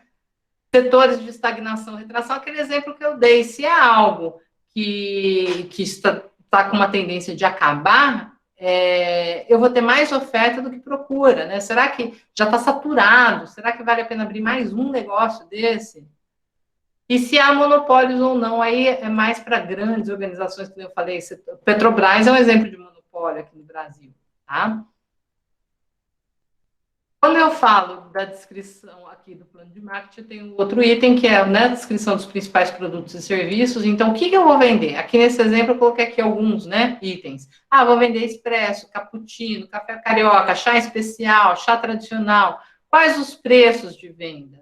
setores de estagnação, retração, aquele exemplo que eu dei, se é algo que está com uma tendência de acabar, eu vou ter mais oferta do que procura, né? Será que já está saturado? Será que vale a pena abrir mais um negócio desse? E se há monopólios ou não, aí é mais para grandes organizações, como eu falei, Petrobras é um exemplo de monopólio aqui no Brasil, tá? Quando eu falo da descrição aqui do plano de marketing, eu tenho outro item que é, né, a descrição dos principais produtos e serviços. Então, o que eu vou vender? Aqui nesse exemplo, eu coloquei aqui alguns, né, itens. Vou vender expresso, cappuccino, café carioca, chá especial, chá tradicional. Quais os preços de venda?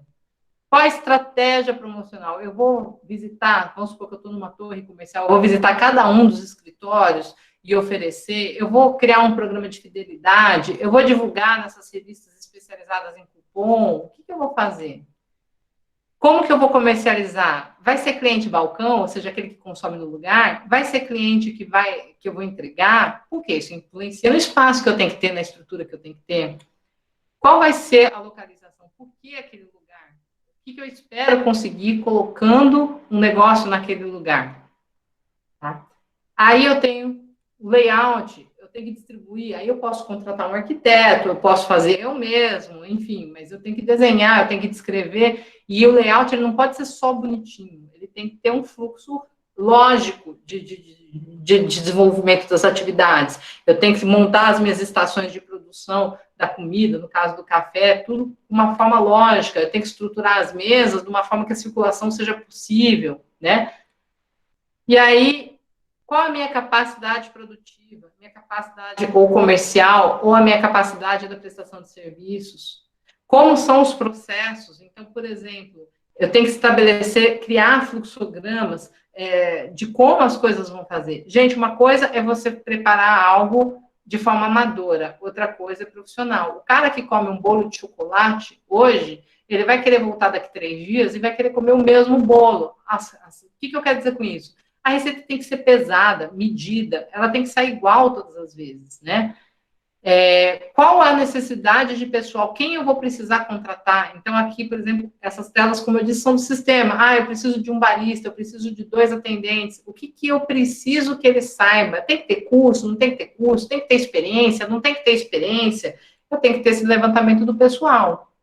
Qual a estratégia promocional? Eu vou visitar, vamos supor que eu estou numa torre comercial, eu vou visitar cada um dos escritórios e oferecer, eu vou criar um programa de fidelidade, eu vou divulgar nessas revistas especializadas em cupom, o que eu vou fazer? Como que eu vou comercializar? Vai ser cliente balcão, ou seja, aquele que consome no lugar? Vai ser cliente que eu vou entregar? Por quê? Isso influencia no espaço que eu tenho que ter, na estrutura que eu tenho que ter. Qual vai ser a localização? Por que aquele lugar? O que eu espero conseguir colocando um negócio naquele lugar? Tá? Aí eu tenho o layout, eu tenho que distribuir, aí eu posso contratar um arquiteto, eu posso fazer eu mesmo, enfim, mas eu tenho que desenhar, eu tenho que descrever, e o layout ele não pode ser só bonitinho, ele tem que ter um fluxo lógico de desenvolvimento das atividades. Eu tenho que montar as minhas estações de produção da comida, no caso do café, tudo de uma forma lógica. Eu tenho que estruturar as mesas de uma forma que a circulação seja possível, né? E aí, qual a minha capacidade produtiva, minha capacidade ou comercial, ou a minha capacidade da prestação de serviços? Como são os processos? Então, por exemplo, eu tenho que estabelecer, criar fluxogramas de como as coisas vão fazer. Gente, uma coisa é você preparar algo de forma amadora, outra coisa é profissional. O cara que come um bolo de chocolate hoje, ele vai querer voltar daqui 3 dias e vai querer comer o mesmo bolo. O que eu quero dizer com isso? A receita tem que ser pesada, medida, ela tem que sair igual todas as vezes, né? Qual a necessidade de pessoal? Quem eu vou precisar contratar? Então, aqui, por exemplo, essas telas, como eu disse, são do sistema. Eu preciso de um barista, eu preciso de 2 atendentes. O que eu preciso que ele saiba? Tem que ter curso, não tem que ter curso? Tem que ter experiência, não tem que ter experiência? Eu tenho que ter esse levantamento do pessoal.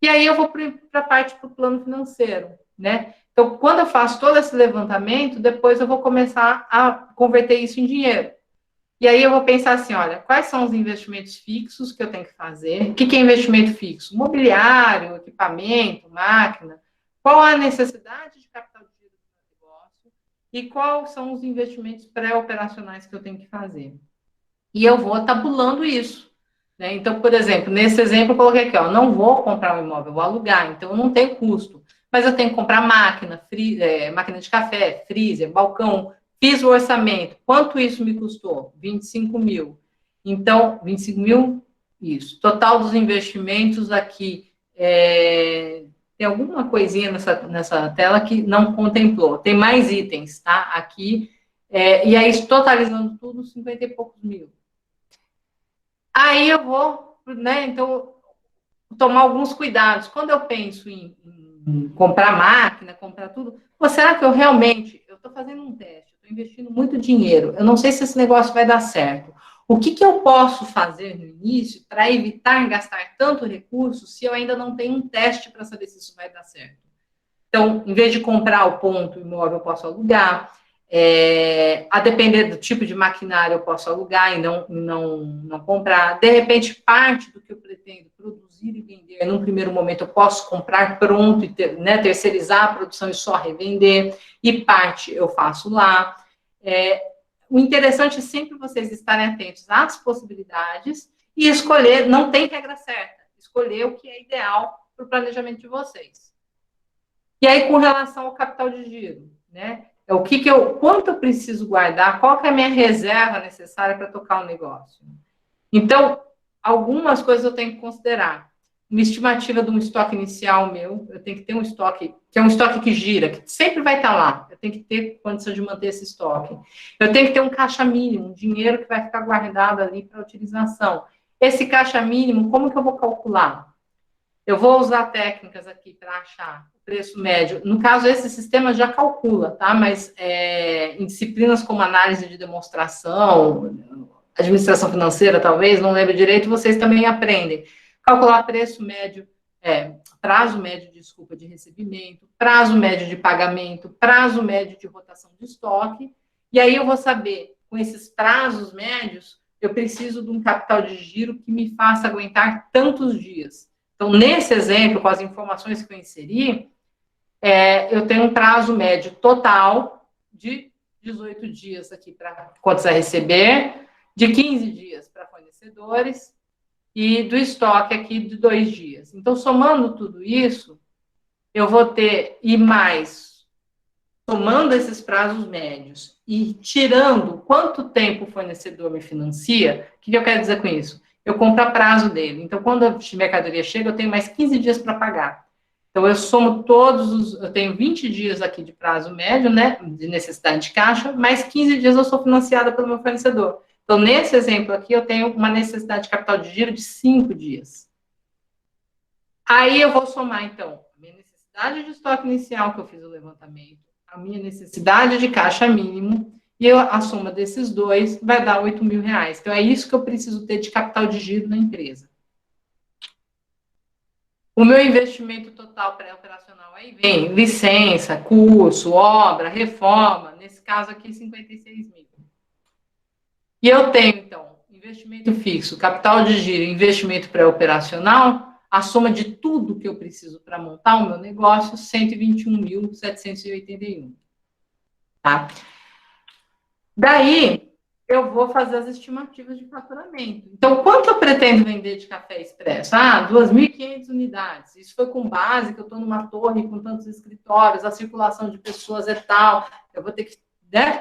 E aí eu vou para a parte do plano financeiro, né? Então, quando eu faço todo esse levantamento, depois eu vou começar a converter isso em dinheiro. E aí eu vou pensar assim, olha, quais são os investimentos fixos que eu tenho que fazer? O que é investimento fixo? Mobiliário, equipamento, máquina. Qual a necessidade de capital de giro do negócio? E quais são os investimentos pré-operacionais que eu tenho que fazer? E eu vou tabulando isso. Né? Então, por exemplo, nesse exemplo eu coloquei aqui, não vou comprar um imóvel, vou alugar, então eu não tenho custo. Mas eu tenho que comprar máquina, máquina de café, freezer, balcão. Fiz o orçamento. Quanto isso me custou? 25 mil. Então, 25 mil? Isso. Total dos investimentos aqui. Tem alguma coisinha nessa tela que não contemplou. Tem mais itens, tá? Aqui. E aí, totalizando tudo, 50 e poucos mil. Aí eu vou, né? Então, tomar alguns cuidados. Quando eu penso em comprar máquina, comprar tudo, será que eu realmente, eu estou fazendo um teste, estou investindo muito dinheiro, eu não sei se esse negócio vai dar certo. O que eu posso fazer no início para evitar gastar tanto recurso se eu ainda não tenho um teste para saber se isso vai dar certo? Então, em vez de comprar o ponto imóvel, eu posso alugar. A depender do tipo de maquinário, eu posso alugar e não comprar. De repente, parte do que eu pretendo produzir e vender, num primeiro momento, eu posso comprar pronto e terceirizar a produção e só revender, e parte eu faço lá. O interessante é sempre vocês estarem atentos às possibilidades e escolher, não tem regra certa, escolher o que é ideal para o planejamento de vocês. E aí, com relação ao capital de giro, né? Quanto eu preciso guardar, qual que é a minha reserva necessária para tocar o negócio. Então, algumas coisas eu tenho que considerar. Uma estimativa de um estoque inicial meu, eu tenho que ter um estoque, que é um estoque que gira, que sempre vai estar lá. Eu tenho que ter condição de manter esse estoque. Eu tenho que ter um caixa mínimo, um dinheiro que vai ficar guardado ali para utilização. Esse caixa mínimo, como que eu vou calcular? Eu vou usar técnicas aqui para achar o preço médio. No caso, esse sistema já calcula, tá? Mas em disciplinas como análise de demonstração, administração financeira, talvez, não lembro direito, vocês também aprendem. Calcular preço médio, prazo médio, desculpa, de recebimento, prazo médio de pagamento, prazo médio de rotação de estoque. E aí eu vou saber, com esses prazos médios, eu preciso de um capital de giro que me faça aguentar tantos dias. Então, nesse exemplo, com as informações que eu inseri, eu tenho um prazo médio total de 18 dias aqui para quantos a receber, de 15 dias para fornecedores e do estoque aqui de 2 dias. Então, somando tudo isso, eu vou ter, e mais, somando esses prazos médios e tirando quanto tempo o fornecedor me financia, o que eu quero dizer com isso? Eu compro a prazo dele. Então, quando a mercadoria chega, eu tenho mais 15 dias para pagar. Então, eu somo eu tenho 20 dias aqui de prazo médio, né, de necessidade de caixa, mais 15 dias eu sou financiada pelo meu fornecedor. Então, nesse exemplo aqui, eu tenho uma necessidade de capital de giro de 5 dias. Aí, eu vou somar, então, a minha necessidade de estoque inicial, que eu fiz o levantamento, a minha necessidade de caixa mínimo, e a soma desses dois vai dar R$8.000. Então, é isso que eu preciso ter de capital de giro na empresa. O meu investimento total pré-operacional aí vem licença, curso, obra, reforma, nesse caso aqui, 56 mil. E eu tenho, então, investimento fixo, capital de giro, investimento pré-operacional, a soma de tudo que eu preciso para montar o meu negócio, 121.781. Tá? Daí, eu vou fazer as estimativas de faturamento. Então, quanto eu pretendo vender de café expresso? 2.500 unidades. Isso foi com base que eu estou numa torre com tantos escritórios, a circulação de pessoas é tal. Eu vou ter que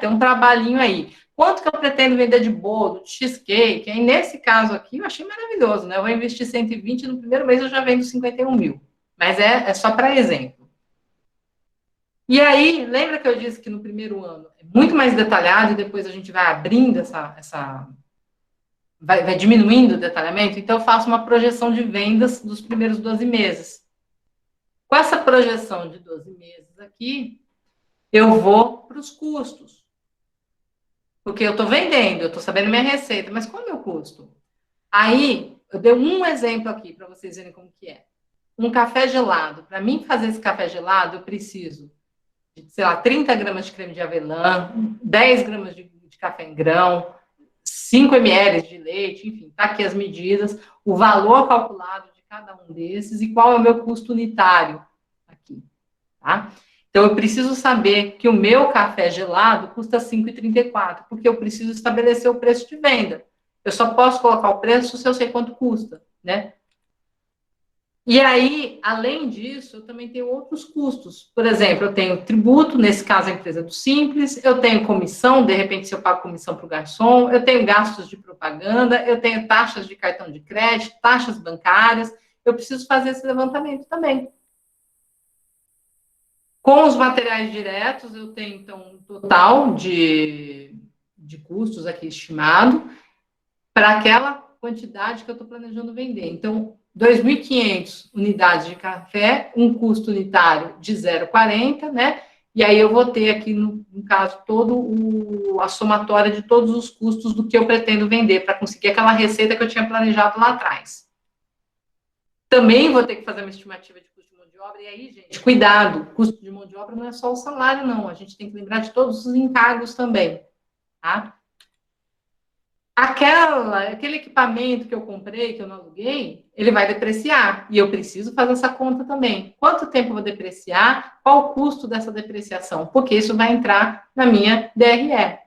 ter um trabalhinho aí. Quanto que eu pretendo vender de bolo, de cheesecake? Aí, nesse caso aqui, eu achei maravilhoso, né? Eu vou investir 120, no primeiro mês eu já vendo 51 mil. Mas é só para exemplo. E aí, lembra que eu disse que no primeiro ano é muito mais detalhado e depois a gente vai abrindo vai diminuindo o detalhamento? Então, eu faço uma projeção de vendas dos primeiros 12 meses. Com essa projeção de 12 meses aqui, eu vou para os custos. Porque eu estou vendendo, eu estou sabendo minha receita, mas qual é o meu custo? Aí, eu dei um exemplo aqui para vocês verem como que é. Um café gelado. Para mim fazer esse café gelado, eu preciso sei lá, 30 gramas de creme de avelã, 10 gramas de café em grão, 5 ml de leite, enfim, tá aqui as medidas, o valor calculado de cada um desses e qual é o meu custo unitário aqui, tá? Então, eu preciso saber que o meu café gelado custa R$ 5,34, porque eu preciso estabelecer o preço de venda. Eu só posso colocar o preço se eu sei quanto custa, né? E aí, além disso, eu também tenho outros custos. Por exemplo, eu tenho tributo, nesse caso a empresa do Simples, eu tenho comissão, de repente se eu pago comissão para o garçom, eu tenho gastos de propaganda, eu tenho taxas de cartão de crédito, taxas bancárias, eu preciso fazer esse levantamento também. Com os materiais diretos, eu tenho, então, um total de custos aqui estimado para aquela quantidade que eu estou planejando vender. Então, 2.500 unidades de café, um custo unitário de 0,40, né? E aí eu vou ter aqui, no caso, a somatória de todos os custos do que eu pretendo vender para conseguir aquela receita que eu tinha planejado lá atrás. Também vou ter que fazer uma estimativa de custo de mão de obra. E aí, gente, cuidado, custo de mão de obra não é só o salário, não. A gente tem que lembrar de todos os encargos também, tá? Aquele equipamento que eu comprei, que eu não aluguei, ele vai depreciar. E eu preciso fazer essa conta também. Quanto tempo eu vou depreciar? Qual o custo dessa depreciação? Porque isso vai entrar na minha DRE.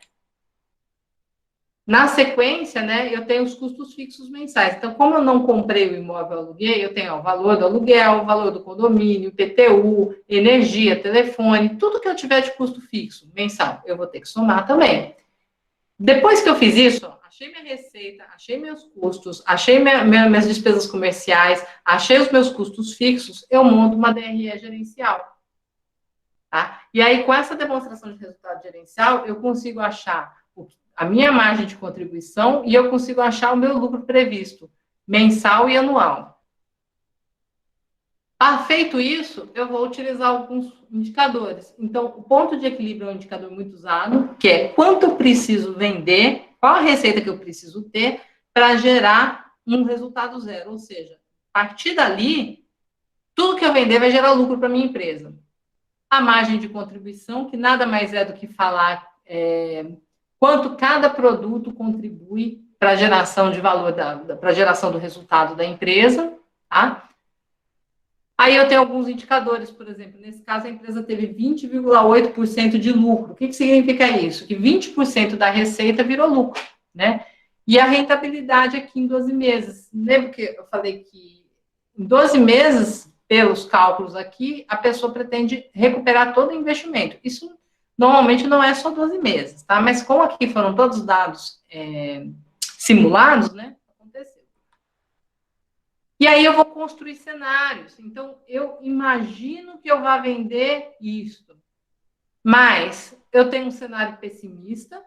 Na sequência, né, eu tenho os custos fixos mensais. Então, como eu não comprei o imóvel, eu aluguei, eu tenho o valor do aluguel, o valor do condomínio, PTU, energia, telefone, tudo que eu tiver de custo fixo mensal, eu vou ter que somar também. Depois que eu fiz isso, achei minha receita, achei meus custos, achei minhas despesas comerciais, achei os meus custos fixos, eu monto uma DRE gerencial. Tá? E aí, com essa demonstração de resultado gerencial, eu consigo achar a minha margem de contribuição e eu consigo achar o meu lucro previsto, mensal e anual. Feito isso, eu vou utilizar alguns indicadores. Então, o ponto de equilíbrio é um indicador muito usado, que é quanto eu preciso vender, qual a receita que eu preciso ter para gerar um resultado zero. Ou seja, a partir dali, tudo que eu vender vai gerar lucro para a minha empresa. A margem de contribuição, que nada mais é do que falar quanto cada produto contribui para a geração de valor, para a geração do resultado da empresa, tá? Aí eu tenho alguns indicadores, por exemplo, nesse caso a empresa teve 20,8% de lucro. O que significa isso? Que 20% da receita virou lucro, né? E a rentabilidade aqui em 12 meses. Lembra que eu falei que em 12 meses, pelos cálculos aqui, a pessoa pretende recuperar todo o investimento. Isso normalmente não é só 12 meses, tá? Mas como aqui foram todos dados simulados, né? Aconteceu. E aí eu vou construir cenários. Então, eu imagino que eu vá vender isto. Mas eu tenho um cenário pessimista,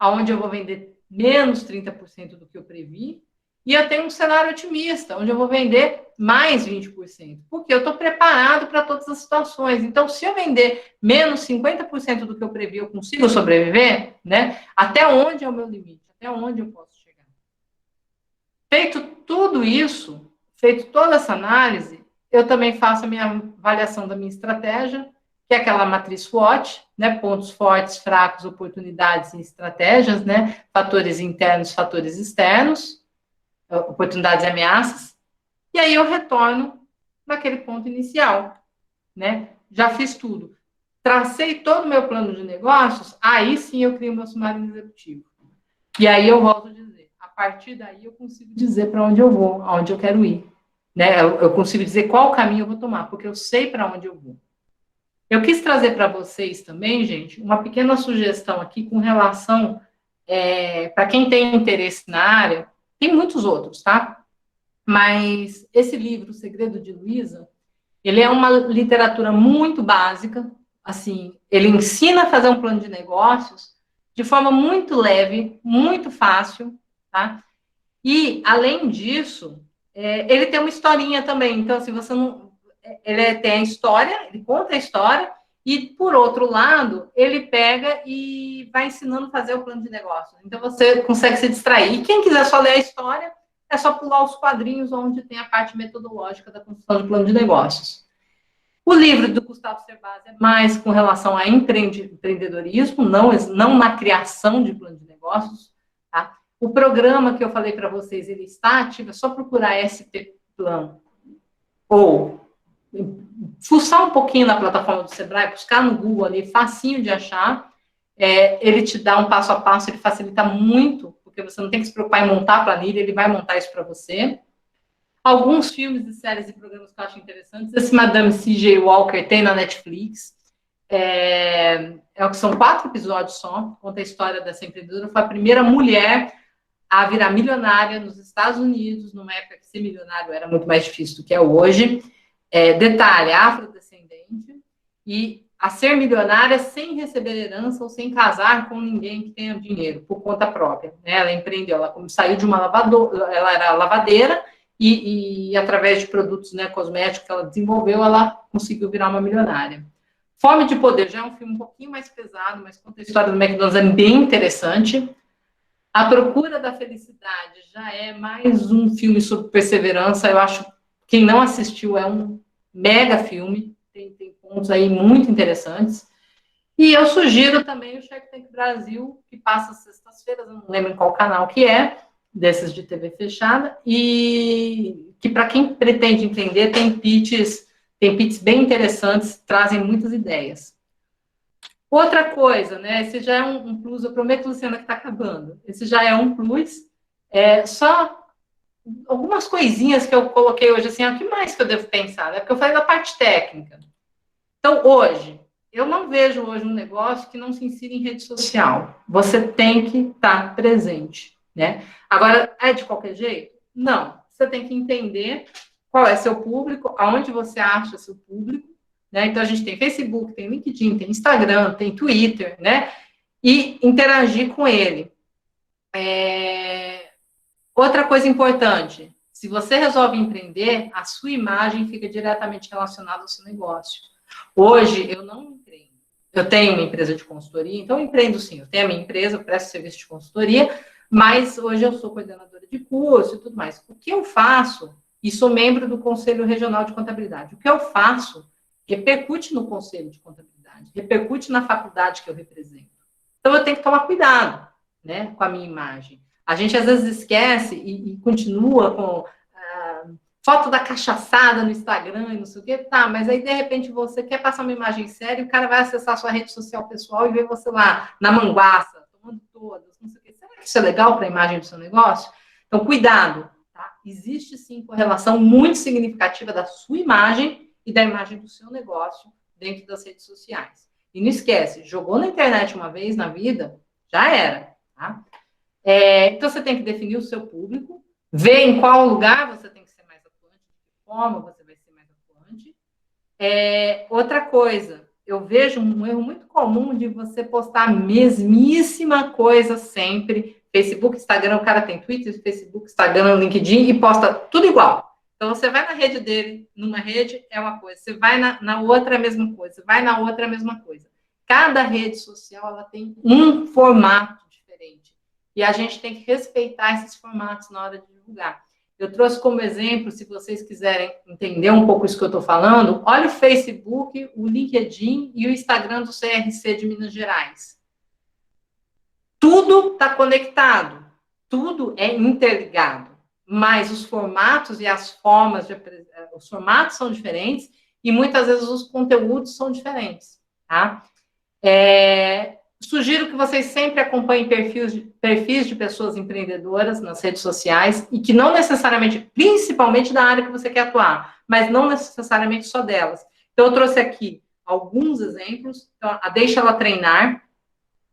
onde eu vou vender menos 30% do que eu previ. E eu tenho um cenário otimista, onde eu vou vender mais 20%. Porque eu estou preparado para todas as situações. Então, se eu vender menos 50% do que eu previ, eu consigo sobreviver, né? Até onde é o meu limite? Até onde eu posso chegar? Feito tudo isso, feito toda essa análise, eu também faço a minha avaliação da minha estratégia, que é aquela matriz SWOT, né? Pontos fortes, fracos, oportunidades e estratégias, né? Fatores internos, fatores externos, oportunidades e ameaças. E aí eu retorno naquele ponto inicial, né? Já fiz tudo. Tracei todo o meu plano de negócios, aí sim eu crio meu sumário executivo. E aí eu volto a dizer, a partir daí eu consigo dizer para onde eu vou, aonde eu quero ir. Né? Eu consigo dizer qual caminho eu vou tomar, porque eu sei para onde eu vou. Eu quis trazer para vocês também, gente, uma pequena sugestão aqui com relação, para quem tem interesse na área, tem muitos outros, tá? Mas esse livro, O Segredo de Luísa, ele é uma literatura muito básica, assim, ele ensina a fazer um plano de negócios de forma muito leve, muito fácil, tá? E, além disso, ele tem uma historinha também. Então, assim, você não... Ele tem a história, ele conta a história, e, por outro lado, ele pega e vai ensinando a fazer o plano de negócio. Então, você consegue se distrair. E quem quiser só ler a história, é só pular os quadrinhos onde tem a parte metodológica da construção de plano de negócios. O livro do Gustavo Cerbasi é mais com relação a empreendedorismo, não na criação de plano de negócios, tá? O programa que eu falei para vocês, ele está ativo, é só procurar SP Plan ou fuçar um pouquinho na plataforma do Sebrae, buscar no Google ali, facinho de achar. Ele te dá um passo a passo, ele facilita muito, porque você não tem que se preocupar em montar a planilha, ele vai montar isso para você. Alguns filmes e séries e programas que eu acho interessantes. Esse Madame C.J. Walker tem na Netflix. São 4 episódios só, conta a história dessa empreendedora. Foi a primeira mulher a virar milionária nos Estados Unidos, numa época que ser milionário era muito mais difícil do que é hoje. Detalhe, afrodescendente, e a ser milionária sem receber herança ou sem casar com ninguém que tenha dinheiro, por conta própria. Né? Ela empreendeu, ela saiu de uma lavadora, ela era lavadeira, e através de produtos, né, cosméticos que ela desenvolveu, ela conseguiu virar uma milionária. Fome de Poder já é um filme um pouquinho mais pesado, mas conta a história do McDonald's, é bem interessante. A Procura da Felicidade já é mais um filme sobre perseverança. Eu acho que quem não assistiu é um mega filme, tem pontos aí muito interessantes. E eu sugiro também o Shark Tank Brasil, que passa às sextas-feiras, eu não lembro em qual canal que é, desses de TV fechada, e que para quem pretende entender, tem pitches bem interessantes, trazem muitas ideias. Outra coisa, né, esse já é um plus, eu prometo, Luciana, que está acabando, esse já é um plus, só algumas coisinhas que eu coloquei hoje, assim, o que mais que eu devo pensar, né, porque eu falei da parte técnica. Então, hoje, eu não vejo hoje um negócio que não se insira em rede social, você tem que estar presente. Né? Agora, é de qualquer jeito? Não. Você tem que entender qual é seu público, aonde você acha seu público. Né? Então, a gente tem Facebook, tem LinkedIn, tem Instagram, tem Twitter, né? E interagir com ele. Outra coisa importante, Se você resolve empreender, a sua imagem fica diretamente relacionada ao seu negócio. Hoje, eu não empreendo. Eu tenho uma empresa de consultoria, então eu empreendo sim. Eu tenho a minha empresa, eu presto serviço de consultoria, mas hoje eu sou coordenadora de curso e tudo mais. O que eu faço, e sou membro do Conselho Regional de Contabilidade, o que eu faço repercute no Conselho de Contabilidade, repercute na faculdade que eu represento. Então, eu tenho que tomar cuidado, né, com a minha imagem. A gente, às vezes, esquece e continua com foto da cachaçada no Instagram e não sei o quê, tá, mas aí, de repente, você quer passar uma imagem séria e o cara vai acessar a sua rede social pessoal e ver você lá, na manguaça, tomando todas, não sei o quê. Será que isso é legal para a imagem do seu negócio? Então, cuidado, tá? Existe, sim, correlação muito significativa da sua imagem e da imagem do seu negócio dentro das redes sociais. E não esquece, jogou na internet uma vez na vida, já era, tá? Então, você tem que definir o seu público, ver em qual lugar você tem que ser mais atuante, de que forma você vai ser mais atuante. Outra coisa, eu vejo um erro muito comum de você postar a mesmíssima coisa sempre. Facebook, Instagram, o cara tem Twitter, Facebook, Instagram, LinkedIn e posta tudo igual. Então, você vai na rede dele, numa rede é uma coisa, você vai na outra é a mesma coisa, você vai na outra é a mesma coisa. Cada rede social, ela tem um formato diferente. E a gente tem que respeitar esses formatos na hora de divulgar. Eu trouxe como exemplo, se vocês quiserem entender um pouco isso que eu estou falando, olha o Facebook, o LinkedIn e o Instagram do CRC de Minas Gerais. Tudo está conectado, tudo é interligado, mas os formatos e as formas, os formatos são diferentes e muitas vezes os conteúdos são diferentes, tá? Sugiro que vocês sempre acompanhem perfis de pessoas empreendedoras nas redes sociais e que não necessariamente, principalmente da área que você quer atuar, mas não necessariamente só delas. Então, eu trouxe aqui alguns exemplos. Então, a Deixa Ela Treinar,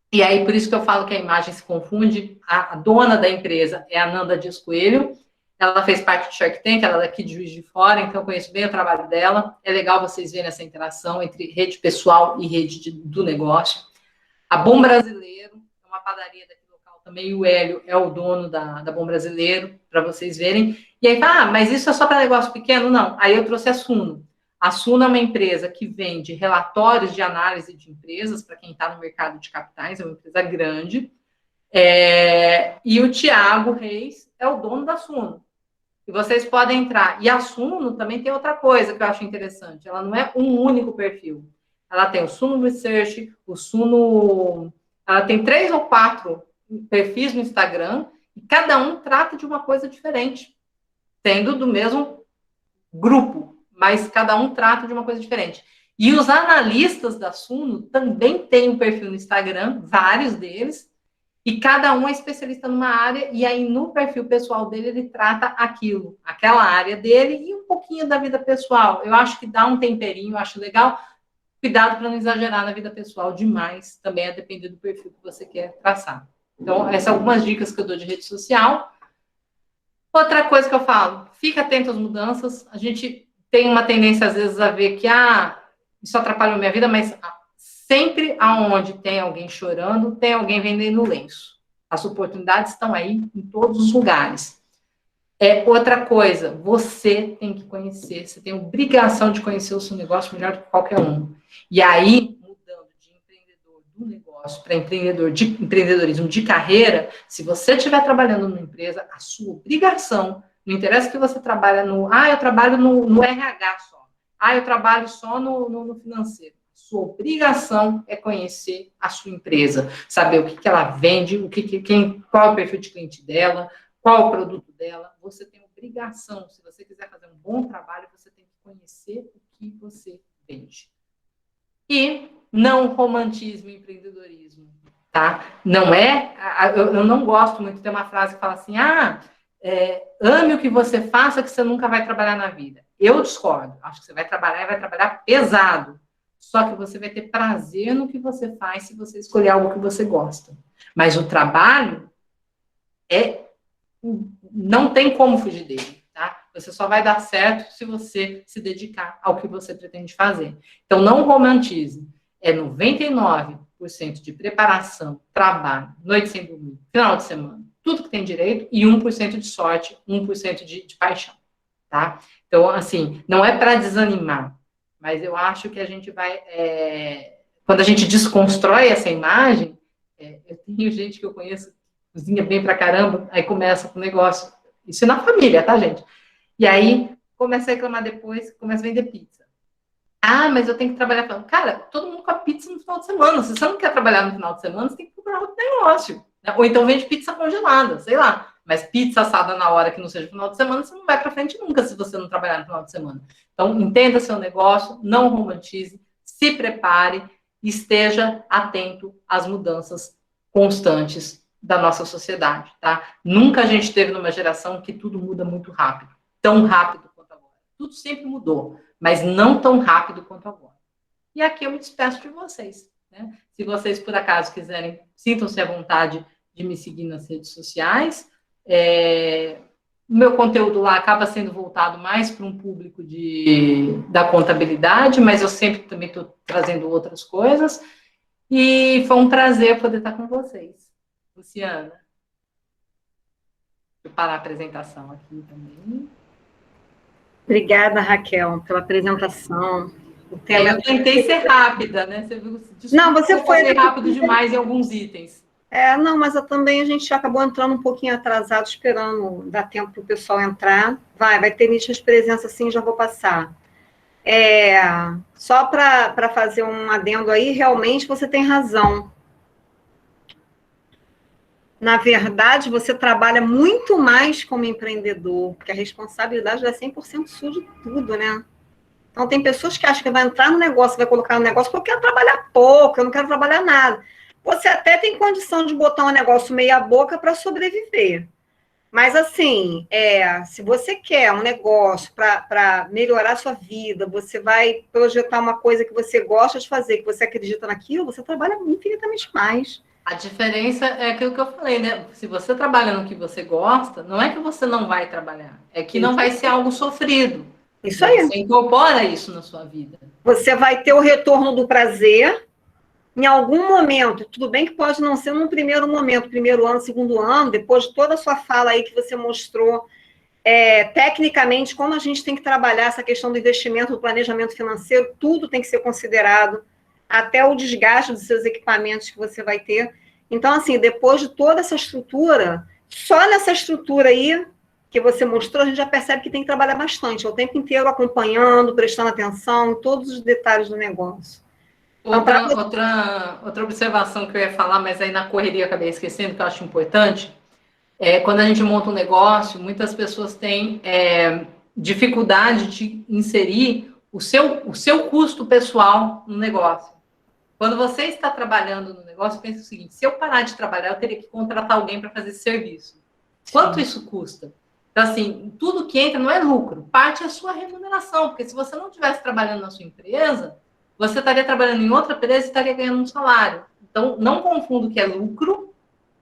e aí por isso que eu falo que a imagem se confunde. A dona da empresa é a Nanda Dias Coelho, ela fez parte do Shark Tank, ela é daqui de Juiz de Fora, então eu conheço bem o trabalho dela. É legal vocês verem essa interação entre rede pessoal e rede do negócio. A Bom Brasileiro, é uma padaria daqui local também, o Hélio é o dono da Bom Brasileiro, para vocês verem. E aí, mas isso é só para negócio pequeno? Não. Aí eu trouxe a Suno. A Suno é uma empresa que vende relatórios de análise de empresas, para quem está no mercado de capitais, é uma empresa grande. E o Thiago Reis é o dono da Suno. E vocês podem entrar. E a Suno também tem outra coisa que eu acho interessante. Ela não é um único perfil. Ela tem o Suno Research, o Suno... Ela tem 3 ou 4 perfis no Instagram, e cada um trata de uma coisa diferente, sendo do mesmo grupo, mas cada um trata de uma coisa diferente. E os analistas da Suno também têm um perfil no Instagram, vários deles, e cada um é especialista numa área, e aí no perfil pessoal dele ele trata aquilo, aquela área dele, e um pouquinho da vida pessoal. Eu acho que dá um temperinho, eu acho legal. Cuidado para não exagerar na vida pessoal demais, também a depender do perfil que você quer traçar. Então, essas são algumas dicas que eu dou de rede social. Outra coisa que eu falo, fica atento às mudanças. A gente tem uma tendência, às vezes, a ver que, isso atrapalhou minha vida, mas sempre aonde tem alguém chorando, tem alguém vendendo lenço. As oportunidades estão aí em todos os lugares. Outra coisa, você tem que conhecer, você tem obrigação de conhecer o seu negócio melhor do que qualquer um. E aí, mudando de empreendedor do negócio para empreendedor de empreendedorismo de carreira, se você estiver trabalhando numa empresa, a sua obrigação, não interessa que você trabalha eu trabalho no RH só, eu trabalho só no financeiro. Sua obrigação é conhecer a sua empresa, saber o que ela vende, qual é o perfil de cliente dela, qual o produto dela. Você tem obrigação, se você quiser fazer um bom trabalho, você tem que conhecer o que você vende. E não romantismo e empreendedorismo, tá? Não eu não gosto muito de ter uma frase que fala assim, ame o que você faça, que você nunca vai trabalhar na vida. Eu discordo, acho que você vai trabalhar e vai trabalhar pesado. Só que você vai ter prazer no que você faz se você escolher algo que você gosta. Mas o trabalho não tem como fugir dele, tá? Você só vai dar certo se você se dedicar ao que você pretende fazer. Então, não romantize. É 99% de preparação, trabalho, noite sem dormir, final de semana, tudo que tem direito, e 1% de sorte, 1% de paixão, tá? Então, assim, não é para desanimar, mas eu acho que a gente vai... quando a gente desconstrói essa imagem, eu tenho gente que eu conheço, cozinha bem pra caramba, aí começa com o negócio, isso é na família, tá, gente? E aí, começa a reclamar depois, começa a vender pizza. Ah, mas eu tenho que trabalhar. Cara, todo mundo com a pizza no final de semana. Se você não quer trabalhar no final de semana, você tem que procurar outro negócio. Né? Ou então vende pizza congelada, sei lá. Mas pizza assada na hora que não seja no final de semana, você não vai para frente nunca se você não trabalhar no final de semana. Então, entenda seu negócio, não romantize, se prepare, esteja atento às mudanças constantes da nossa sociedade, tá? Nunca a gente teve numa geração que tudo muda muito rápido, tão rápido quanto agora. Tudo sempre mudou, mas não tão rápido quanto agora. E aqui eu me despeço de vocês, né? Se vocês, por acaso, quiserem, sintam-se à vontade de me seguir nas redes sociais. O meu conteúdo lá acaba sendo voltado mais para um público da contabilidade, mas eu sempre também estou trazendo outras coisas. E foi um prazer poder estar com vocês. Luciana, deixa eu parar a apresentação aqui também. Obrigada, Raquel, pela apresentação. Eu tentei ser rápida, né? Você viu? Desculpa, não, você foi rápido demais em alguns itens. Não, mas também a gente acabou entrando um pouquinho atrasado, esperando dar tempo para o pessoal entrar. Vai ter nítidas presença sim, já vou passar. Só para fazer um adendo aí, realmente você tem razão. Na verdade, você trabalha muito mais como empreendedor, porque a responsabilidade é 100% sua de tudo, né? Então, tem pessoas que acham que vai entrar no negócio, vai colocar no negócio, porque eu quero trabalhar pouco, eu não quero trabalhar nada. Você até tem condição de botar um negócio meia boca para sobreviver. Mas, assim, se você quer um negócio para melhorar a sua vida, você vai projetar uma coisa que você gosta de fazer, que você acredita naquilo, você trabalha infinitamente mais. A diferença é aquilo que eu falei, né? Se você trabalha no que você gosta, não é que você não vai trabalhar, é que não vai ser algo sofrido. Isso aí. Você incorpora isso na sua vida. Você vai ter o retorno do prazer em algum momento. Tudo bem que pode não ser num primeiro momento, primeiro ano, segundo ano, depois de toda a sua fala aí que você mostrou, tecnicamente, como a gente tem que trabalhar essa questão do investimento, do planejamento financeiro, tudo tem que ser considerado, até o desgaste dos seus equipamentos que você vai ter. Então, assim, depois de toda essa estrutura, só nessa estrutura aí que você mostrou, a gente já percebe que tem que trabalhar bastante, o tempo inteiro acompanhando, prestando atenção em todos os detalhes do negócio. Outra observação que eu ia falar, mas aí na correria eu acabei esquecendo, que eu acho importante, quando a gente monta um negócio, muitas pessoas têm dificuldade de inserir o seu custo pessoal no negócio. Quando você está trabalhando no negócio, pensa o seguinte: se eu parar de trabalhar, eu teria que contratar alguém para fazer esse serviço. Quanto isso custa? Então, assim, tudo que entra não é lucro, parte é a sua remuneração, porque se você não estivesse trabalhando na sua empresa, você estaria trabalhando em outra empresa e estaria ganhando um salário. Então, não confunda o que é lucro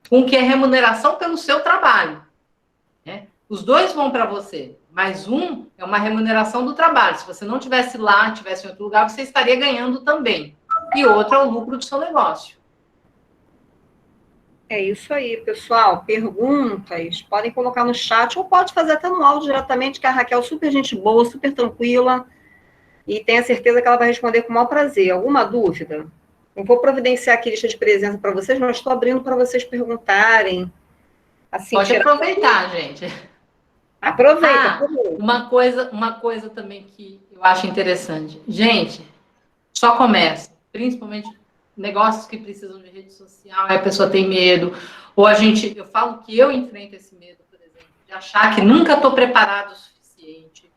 com o que é remuneração pelo seu trabalho. Né? Os dois vão para você, mas um é uma remuneração do trabalho. Se você não estivesse lá, estivesse em outro lugar, você estaria ganhando também. E outro é o lucro do seu negócio. É isso aí, pessoal. Perguntas, podem colocar no chat ou pode fazer até no áudio diretamente, que a Raquel é super gente boa, super tranquila, e tenho certeza que ela vai responder com o maior prazer. Alguma dúvida? Eu vou providenciar aqui lista de presença para vocês, mas estou abrindo para vocês perguntarem. Assim, pode aproveitar, gente. Aproveita. Uma coisa também que eu acho interessante. Gente, só começa, principalmente negócios que precisam de rede social, aí a pessoa tem medo, ou eu falo que eu enfrento esse medo, por exemplo, de achar que nunca estou preparado o suficiente.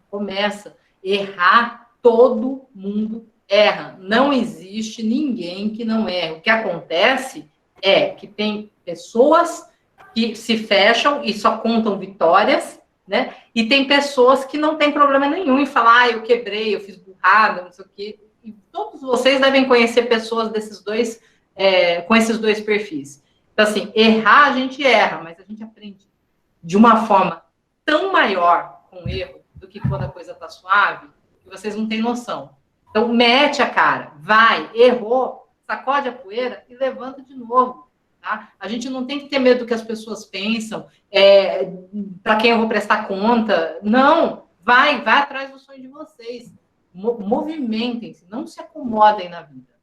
Começa. Errar, todo mundo erra. Não existe ninguém que não erra. O que acontece é que tem pessoas que se fecham e só contam vitórias, né? E tem pessoas que não têm problema nenhum em falar, eu quebrei, eu fiz burrada, não sei o quê. E todos vocês devem conhecer pessoas desses dois, com esses dois perfis. Então, assim, errar a gente erra, mas a gente aprende de uma forma tão maior com o erro do que quando a coisa está suave, que vocês não têm noção. Então, mete a cara, vai, errou, sacode a poeira e levanta de novo. tá? A gente não tem que ter medo do que as pessoas pensam, para quem eu vou prestar conta. Não, vai atrás do sonho de vocês. Movimentem-se, não se acomodem na vida.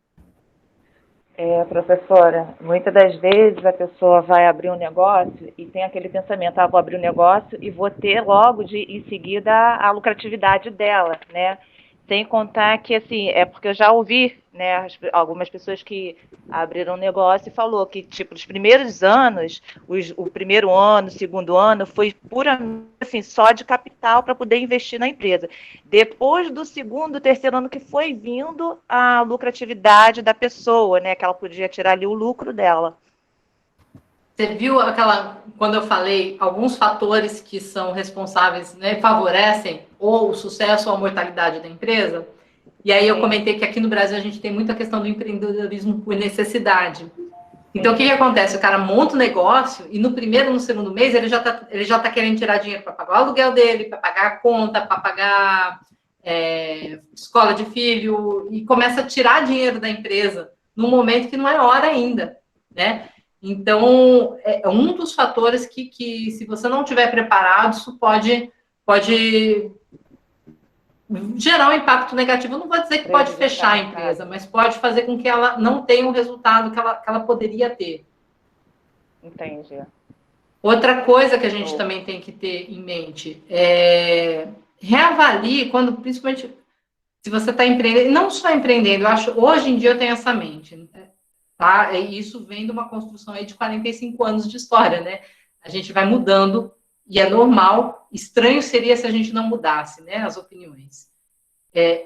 Professora, muitas das vezes a pessoa vai abrir um negócio e tem aquele pensamento, vou abrir um negócio e vou ter logo em seguida a lucratividade dela, né? Sem contar que, assim, porque eu já ouvi, né, algumas pessoas que abriram um negócio e falou que, tipo, os primeiros anos, o primeiro ano, o segundo ano, foi puramente, assim, só de capital para poder investir na empresa. Depois do segundo, terceiro ano que foi vindo a lucratividade da pessoa, né, que ela podia tirar ali o lucro dela. Você viu quando eu falei, alguns fatores que são responsáveis, né, favorecem ou o sucesso ou a mortalidade da empresa? E aí eu comentei que aqui no Brasil a gente tem muita questão do empreendedorismo por necessidade. Então, o que acontece? O cara monta um negócio e no primeiro, no segundo mês, ele já tá querendo tirar dinheiro para pagar o aluguel dele, para pagar a conta, para pagar escola de filho, e começa a tirar dinheiro da empresa num momento que não é hora ainda, né? Então, é um dos fatores que se você não tiver preparado, isso pode gerar um impacto negativo. Eu não vou dizer que pode fechar a empresa, mas pode fazer com que ela não tenha o resultado que ela poderia ter. Entendi. Outra coisa que a gente também tem que ter em mente reavalie principalmente se você está empreendendo, não só empreendendo, eu acho, hoje em dia eu tenho essa mente, tá? E isso vem de uma construção aí de 45 anos de história, né? A gente vai mudando e é normal. Estranho seria se a gente não mudasse, né, as opiniões.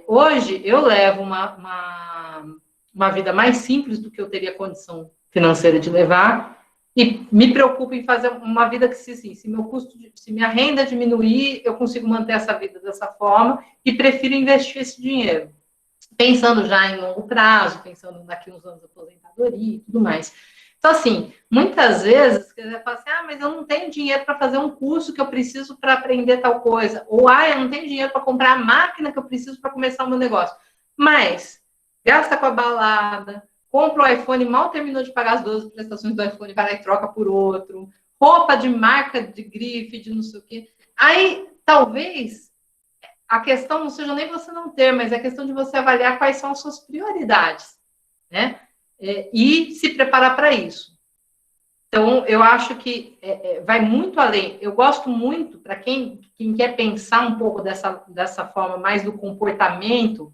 Hoje eu levo uma vida mais simples do que eu teria condição financeira de levar e me preocupo em fazer uma vida que, se minha renda diminuir, eu consigo manter essa vida dessa forma e prefiro investir esse dinheiro, pensando já em longo prazo, pensando daqui uns anos de aposentadoria e tudo mais. Então, assim, muitas vezes, você fala assim, mas eu não tenho dinheiro para fazer um curso que eu preciso para aprender tal coisa. Ou, eu não tenho dinheiro para comprar a máquina que eu preciso para começar o meu negócio. Mas, gasta com a balada, compra o iPhone, mal terminou de pagar as 12 prestações do iPhone, vai lá e troca por outro. Roupa de marca, de grife, de não sei o quê. Aí, talvez, a questão não seja nem você não ter, mas é a questão de você avaliar quais são as suas prioridades, né? E se preparar para isso. Então, eu acho que vai muito além. Eu gosto muito, para quem quer pensar um pouco dessa forma mais do comportamento,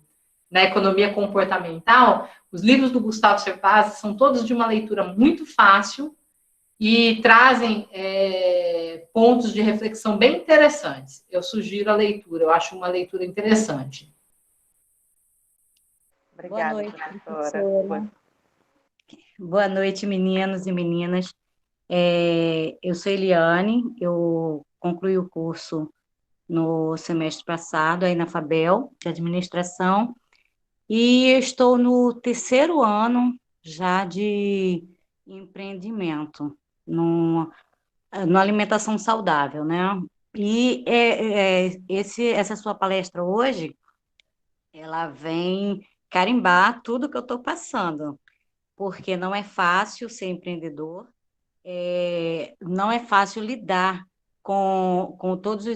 na economia comportamental, os livros do Gustavo Cerbasi são todos de uma leitura muito fácil e trazem pontos de reflexão bem interessantes. Eu sugiro a leitura, eu acho uma leitura interessante. Obrigada, Boa noite, professora. Boa noite, meninos e meninas. Eu sou Eliane, eu concluí o curso no semestre passado, aí na FABEL, de administração, e estou no terceiro ano já de empreendimento, na alimentação saudável, né? E essa sua palestra hoje, ela vem carimbar tudo que eu estou passando, porque não é fácil ser empreendedor, não é fácil lidar com todos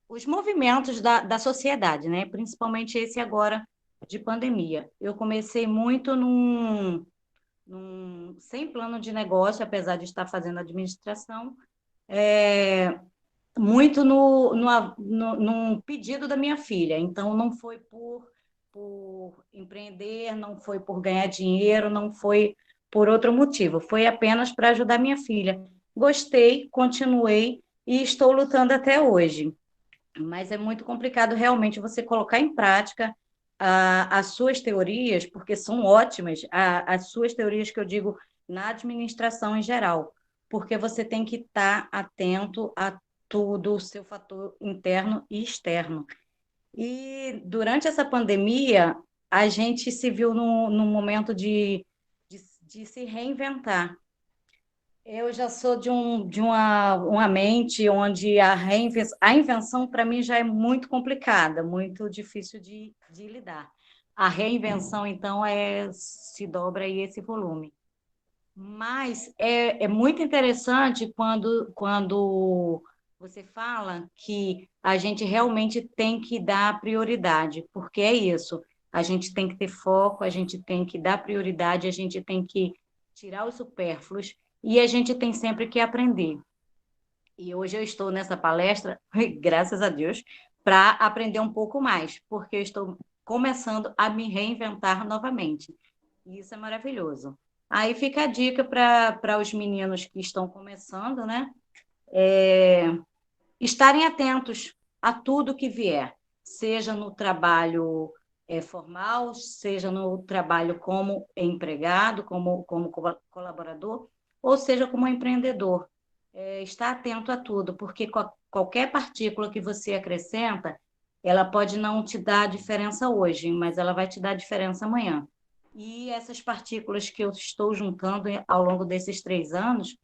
os movimentos da sociedade, né? Principalmente esse agora de pandemia. Eu comecei muito sem plano de negócio, apesar de estar fazendo administração, muito num pedido da minha filha. Então, não foi por empreender, não foi por ganhar dinheiro, não foi por outro motivo, foi apenas para ajudar minha filha. Gostei, continuei e estou lutando até hoje. Mas é muito complicado realmente você colocar em prática as suas teorias, porque são ótimas, as suas teorias que eu digo na administração em geral, porque você tem que estar atento a tudo, o seu fator interno e externo. E durante essa pandemia, a gente se viu num momento de se reinventar. Eu já sou de uma mente onde a invenção, para mim, já é muito complicada, muito difícil de lidar. a reinvenção, então, se dobra aí esse volume. Mas é muito interessante quando você fala que a gente realmente tem que dar prioridade, porque é isso, a gente tem que ter foco, a gente tem que dar prioridade, a gente tem que tirar os supérfluos e a gente tem sempre que aprender. E hoje eu estou nessa palestra, graças a Deus, para aprender um pouco mais, porque eu estou começando a me reinventar novamente. E isso é maravilhoso. Aí fica a dica para os meninos que estão começando, né? Estarem atentos a tudo que vier, seja no trabalho formal, seja no trabalho como empregado, como colaborador, ou seja como empreendedor. Estar atento a tudo, porque qualquer partícula que você acrescenta, ela pode não te dar diferença hoje, mas ela vai te dar diferença amanhã. E essas partículas que eu estou juntando ao longo desses 3 anos,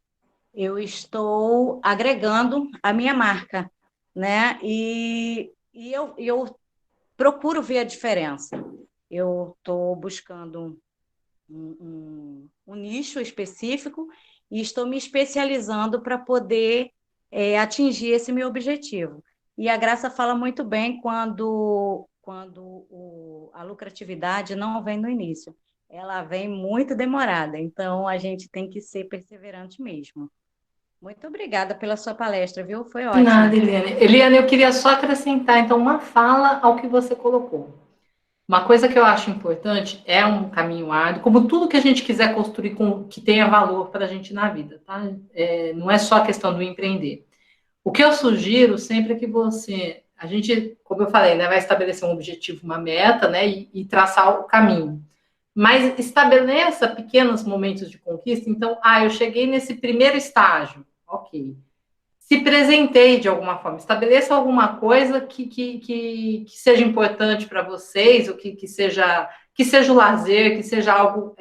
eu estou agregando a minha marca, né? E eu procuro ver a diferença. Eu estou buscando um nicho específico e estou me especializando para poder atingir esse meu objetivo. E a Graça fala muito bem quando a lucratividade não vem no início, ela vem muito demorada, então a gente tem que ser perseverante mesmo. Muito obrigada pela sua palestra, viu? Foi De nada, ótimo. Eliane. Eliane, eu queria só acrescentar, então, uma fala ao que você colocou. Uma coisa que eu acho importante é um caminho árduo, como tudo que a gente quiser construir que tenha valor para a gente na vida, tá? Não é só a questão do empreender. O que eu sugiro sempre é que a gente, como eu falei, né, vai estabelecer um objetivo, uma meta, né, e traçar o caminho. Mas estabeleça pequenos momentos de conquista. Então, eu cheguei nesse primeiro estágio, ok. Se presenteie de alguma forma, estabeleça alguma coisa que seja importante para vocês, ou que seja o lazer, que seja algo,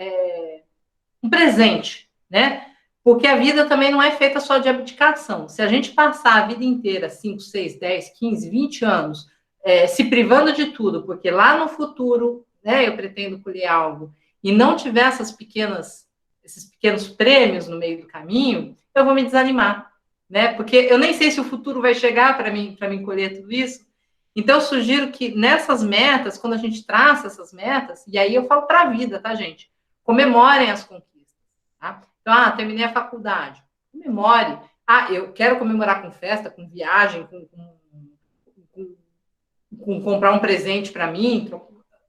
um presente, né? Porque a vida também não é feita só de abdicação. Se a gente passar a vida inteira, 5, 6, 10, 15, 20 anos, se privando de tudo, porque lá no futuro, né, eu pretendo colher algo, e não tiver esses pequenos prêmios no meio do caminho, eu vou me desanimar, né? Porque eu nem sei se o futuro vai chegar para mim colher tudo isso. Então, eu sugiro que nessas metas, quando a gente traça essas metas, e aí eu falo para a vida, tá, gente? Comemorem as conquistas, tá? Então, terminei a faculdade. Comemore. Eu quero comemorar com festa, com viagem, com comprar um presente para mim.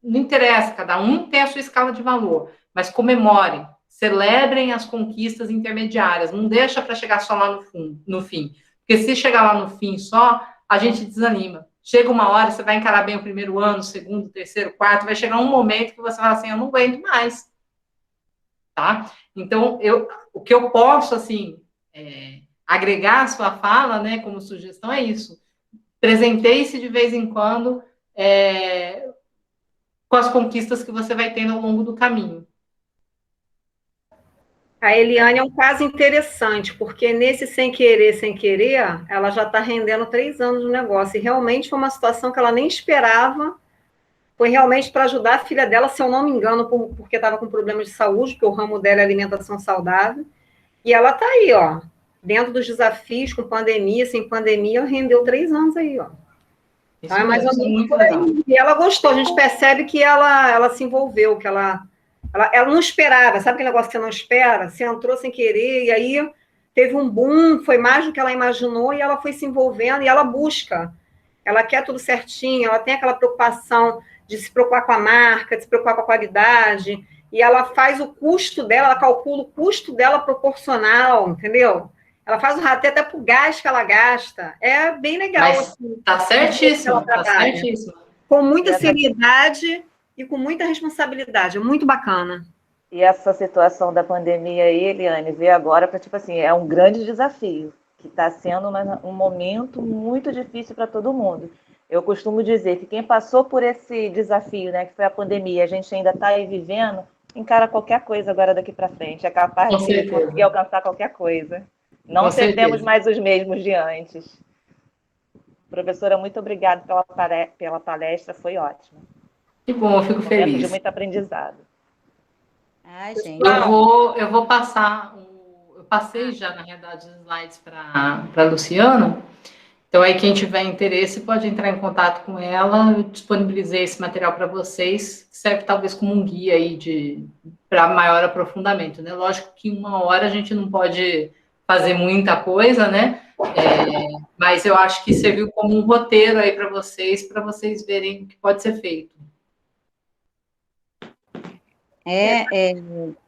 Não interessa, cada um tem a sua escala de valor. Mas comemorem, celebrem as conquistas intermediárias. Não deixa para chegar só lá no fim. Porque se chegar lá no fim só, a gente desanima. Chega uma hora, você vai encarar bem o primeiro ano, o segundo, o terceiro, o quarto, vai chegar um momento que você fala assim, eu não aguento mais. Tá? Então, o que eu posso, assim, agregar à sua fala, né, como sugestão é isso. Presenteie-se de vez em quando com as conquistas que você vai tendo ao longo do caminho. A Eliane é um caso interessante, porque nesse sem querer, ela já está rendendo 3 anos no negócio. E realmente foi uma situação que ela nem esperava. Foi realmente para ajudar a filha dela, se eu não me engano, porque estava com problemas de saúde, porque o ramo dela é alimentação saudável. E ela está aí, ó, dentro dos desafios, com pandemia, sem pandemia, rendeu 3 anos aí, ó. Isso é mais ou menos muito por aí. legal. E ela gostou, a gente percebe que ela se envolveu, que ela não esperava, sabe aquele negócio que você não espera? Você entrou sem querer, e aí teve um boom, foi mais do que ela imaginou, e ela foi se envolvendo, e ela busca. Ela quer tudo certinho, ela tem aquela preocupação de se preocupar com a marca, de se preocupar com a qualidade, e ela faz o custo dela, ela calcula o custo dela proporcional, entendeu? Ela faz o rateio até pro gás que ela gasta. É bem legal. Mas assim, tá certíssimo, tá certíssimo. com muita seriedade e com muita responsabilidade. É muito bacana. E essa situação da pandemia aí, Eliane, veio agora para, tipo assim, é um grande desafio, que está sendo um momento muito difícil para todo mundo. Eu costumo dizer que quem passou por esse desafio, né, que foi a pandemia, a gente ainda está aí vivendo, encara qualquer coisa agora daqui para frente, é capaz de conseguir alcançar qualquer coisa. Não seremos mais os mesmos de antes. Professora, muito obrigada pela palestra, foi ótima. Que bom, eu fico Um momento de feliz. muito aprendizado. Ai, gente. Eu vou passar, eu passei já, na realidade, os slides para a Luciana. Então, aí, quem tiver interesse pode entrar em contato com ela. Eu disponibilizei esse material para vocês, que serve talvez como um guia aí para maior aprofundamento, né? Lógico que em 1 hora a gente não pode fazer muita coisa, né? Mas eu acho que serviu como um roteiro aí para vocês verem o que pode ser feito.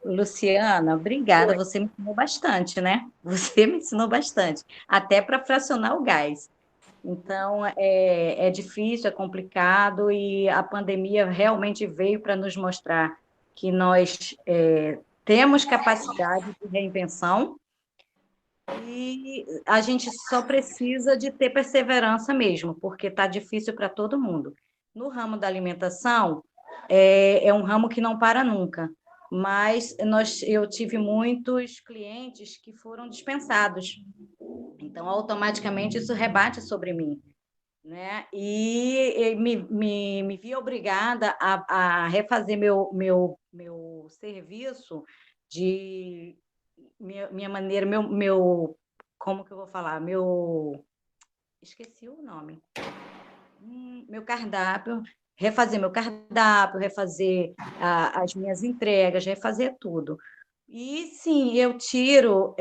Luciana, obrigada. Você me ensinou bastante, né? Você me ensinou bastante, até para fracionar o gás. Então, é difícil, é complicado, e a pandemia realmente veio para nos mostrar que nós temos capacidade de reinvenção e a gente só precisa de ter perseverança mesmo, porque está difícil para todo mundo. No ramo da alimentação, é um ramo que não para nunca, mas eu tive muitos clientes que foram dispensados, então automaticamente isso rebate sobre mim, né? E me vi obrigada a refazer meu serviço de minha maneira, como que eu vou falar? Esqueci o nome. Meu cardápio, refazer meu cardápio, refazer as minhas entregas, refazer tudo. E sim, eu tiro,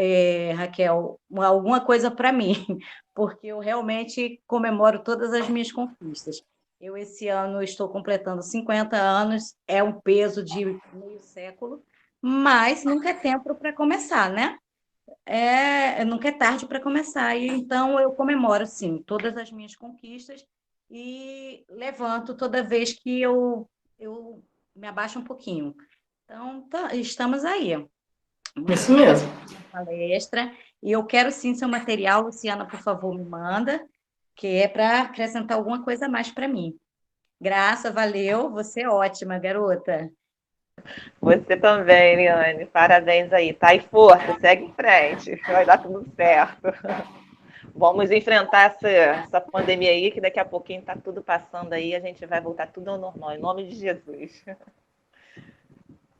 Raquel, alguma coisa para mim, porque eu realmente comemoro todas as minhas conquistas. Eu, esse ano, estou completando 50 anos, é um peso de meio século, mas nunca é tempo para começar, né? Nunca é tarde para começar. E então eu comemoro, sim, todas as minhas conquistas e levanto toda vez que eu me abaixo um pouquinho. Então, estamos aí. Isso mesmo. Palestra. E eu quero sim seu material, Luciana, por favor, me manda, que é para acrescentar alguma coisa a mais para mim. Graça, valeu, você é ótima, garota. Você também, Liane. Parabéns aí. Tá aí, força, segue em frente. Vai dar tudo certo. Vamos enfrentar essa pandemia aí, que daqui a pouquinho tá tudo passando aí, a gente vai voltar tudo ao normal, em nome de Jesus.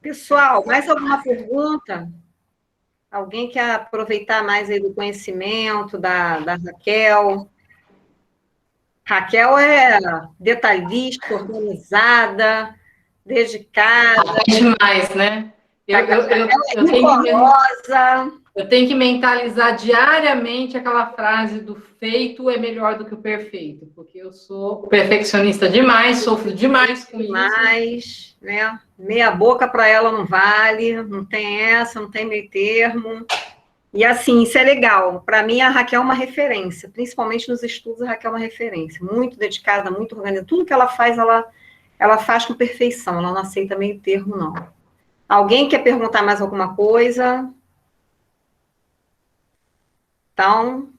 Pessoal, mais alguma pergunta? Alguém quer aproveitar mais aí do conhecimento da Raquel? Raquel é detalhista, organizada, dedicada, Demais, né? rigorosa. Eu tenho que mentalizar diariamente aquela frase do feito é melhor do que o perfeito, porque eu sou perfeccionista demais, sofro demais com isso. Né? Meia boca para ela não vale, não tem essa, não tem meio termo. E assim, isso é legal. Para mim, a Raquel é uma referência, principalmente nos estudos, a Raquel é uma referência. Muito dedicada, muito organizada. Tudo que ela faz com perfeição, ela não aceita meio termo, não. Alguém quer perguntar mais alguma coisa? Então,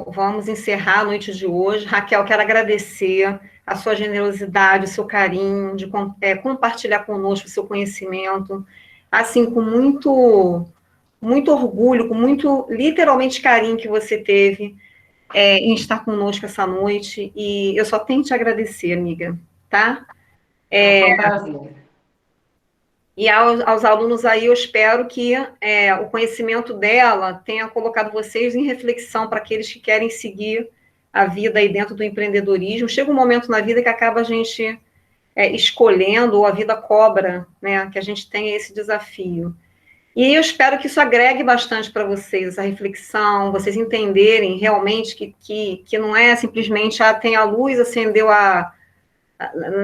vamos encerrar a noite de hoje. Raquel, quero agradecer a sua generosidade, o seu carinho, de compartilhar conosco o seu conhecimento, assim, com muito orgulho, com muito, literalmente, carinho que você teve em estar conosco essa noite. E eu só tenho que te agradecer, amiga, tá? Foi um prazer. E aos alunos aí, eu espero que o conhecimento dela tenha colocado vocês em reflexão para aqueles que querem seguir a vida aí dentro do empreendedorismo. Chega um momento na vida que acaba a gente escolhendo, ou a vida cobra, né, que a gente tenha esse desafio. E eu espero que isso agregue bastante para vocês, essa reflexão, vocês entenderem realmente que não é simplesmente, tem a luz, acendeu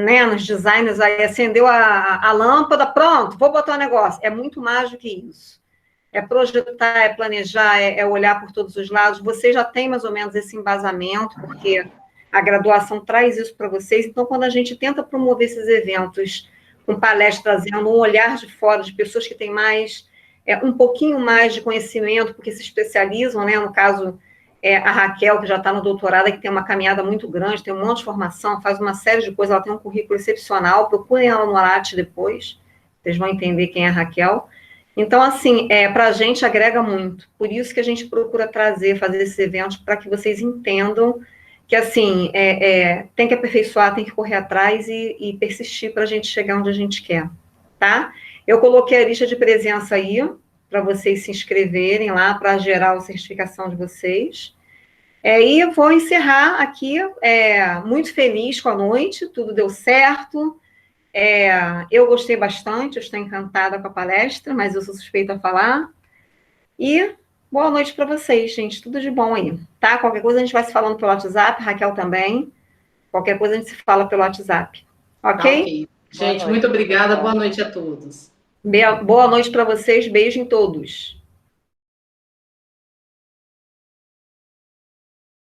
né, nos designers aí, acendeu a lâmpada, pronto, vou botar um negócio. É muito mais do que isso. É projetar, é planejar, é olhar por todos os lados. Você já tem mais ou menos esse embasamento, porque a graduação traz isso para vocês. Então, quando a gente tenta promover esses eventos com palestras, trazendo um olhar de fora, de pessoas que têm um pouquinho mais de conhecimento, porque se especializam, né, no caso... a Raquel, que já está no doutorado, que tem uma caminhada muito grande, tem um monte de formação, faz uma série de coisas, ela tem um currículo excepcional, procurem ela no Arate depois, vocês vão entender quem é a Raquel. Então, assim, para a gente agrega muito, por isso que a gente procura fazer esses eventos, para que vocês entendam que assim, tem que aperfeiçoar, tem que correr atrás e persistir para a gente chegar onde a gente quer, tá? Eu coloquei a lista de presença aí, para vocês se inscreverem lá, para gerar a certificação de vocês. E vou encerrar aqui, muito feliz com a noite, tudo deu certo. Eu gostei bastante, eu estou encantada com a palestra, mas eu sou suspeita a falar. E boa noite para vocês, gente. Tudo de bom aí, tá? Qualquer coisa a gente vai se falando pelo WhatsApp, Raquel também. Qualquer coisa a gente se fala pelo WhatsApp. Ok? Tá, ok. Gente, muito obrigada. Boa noite a todos. Boa noite para vocês. Beijo em todos.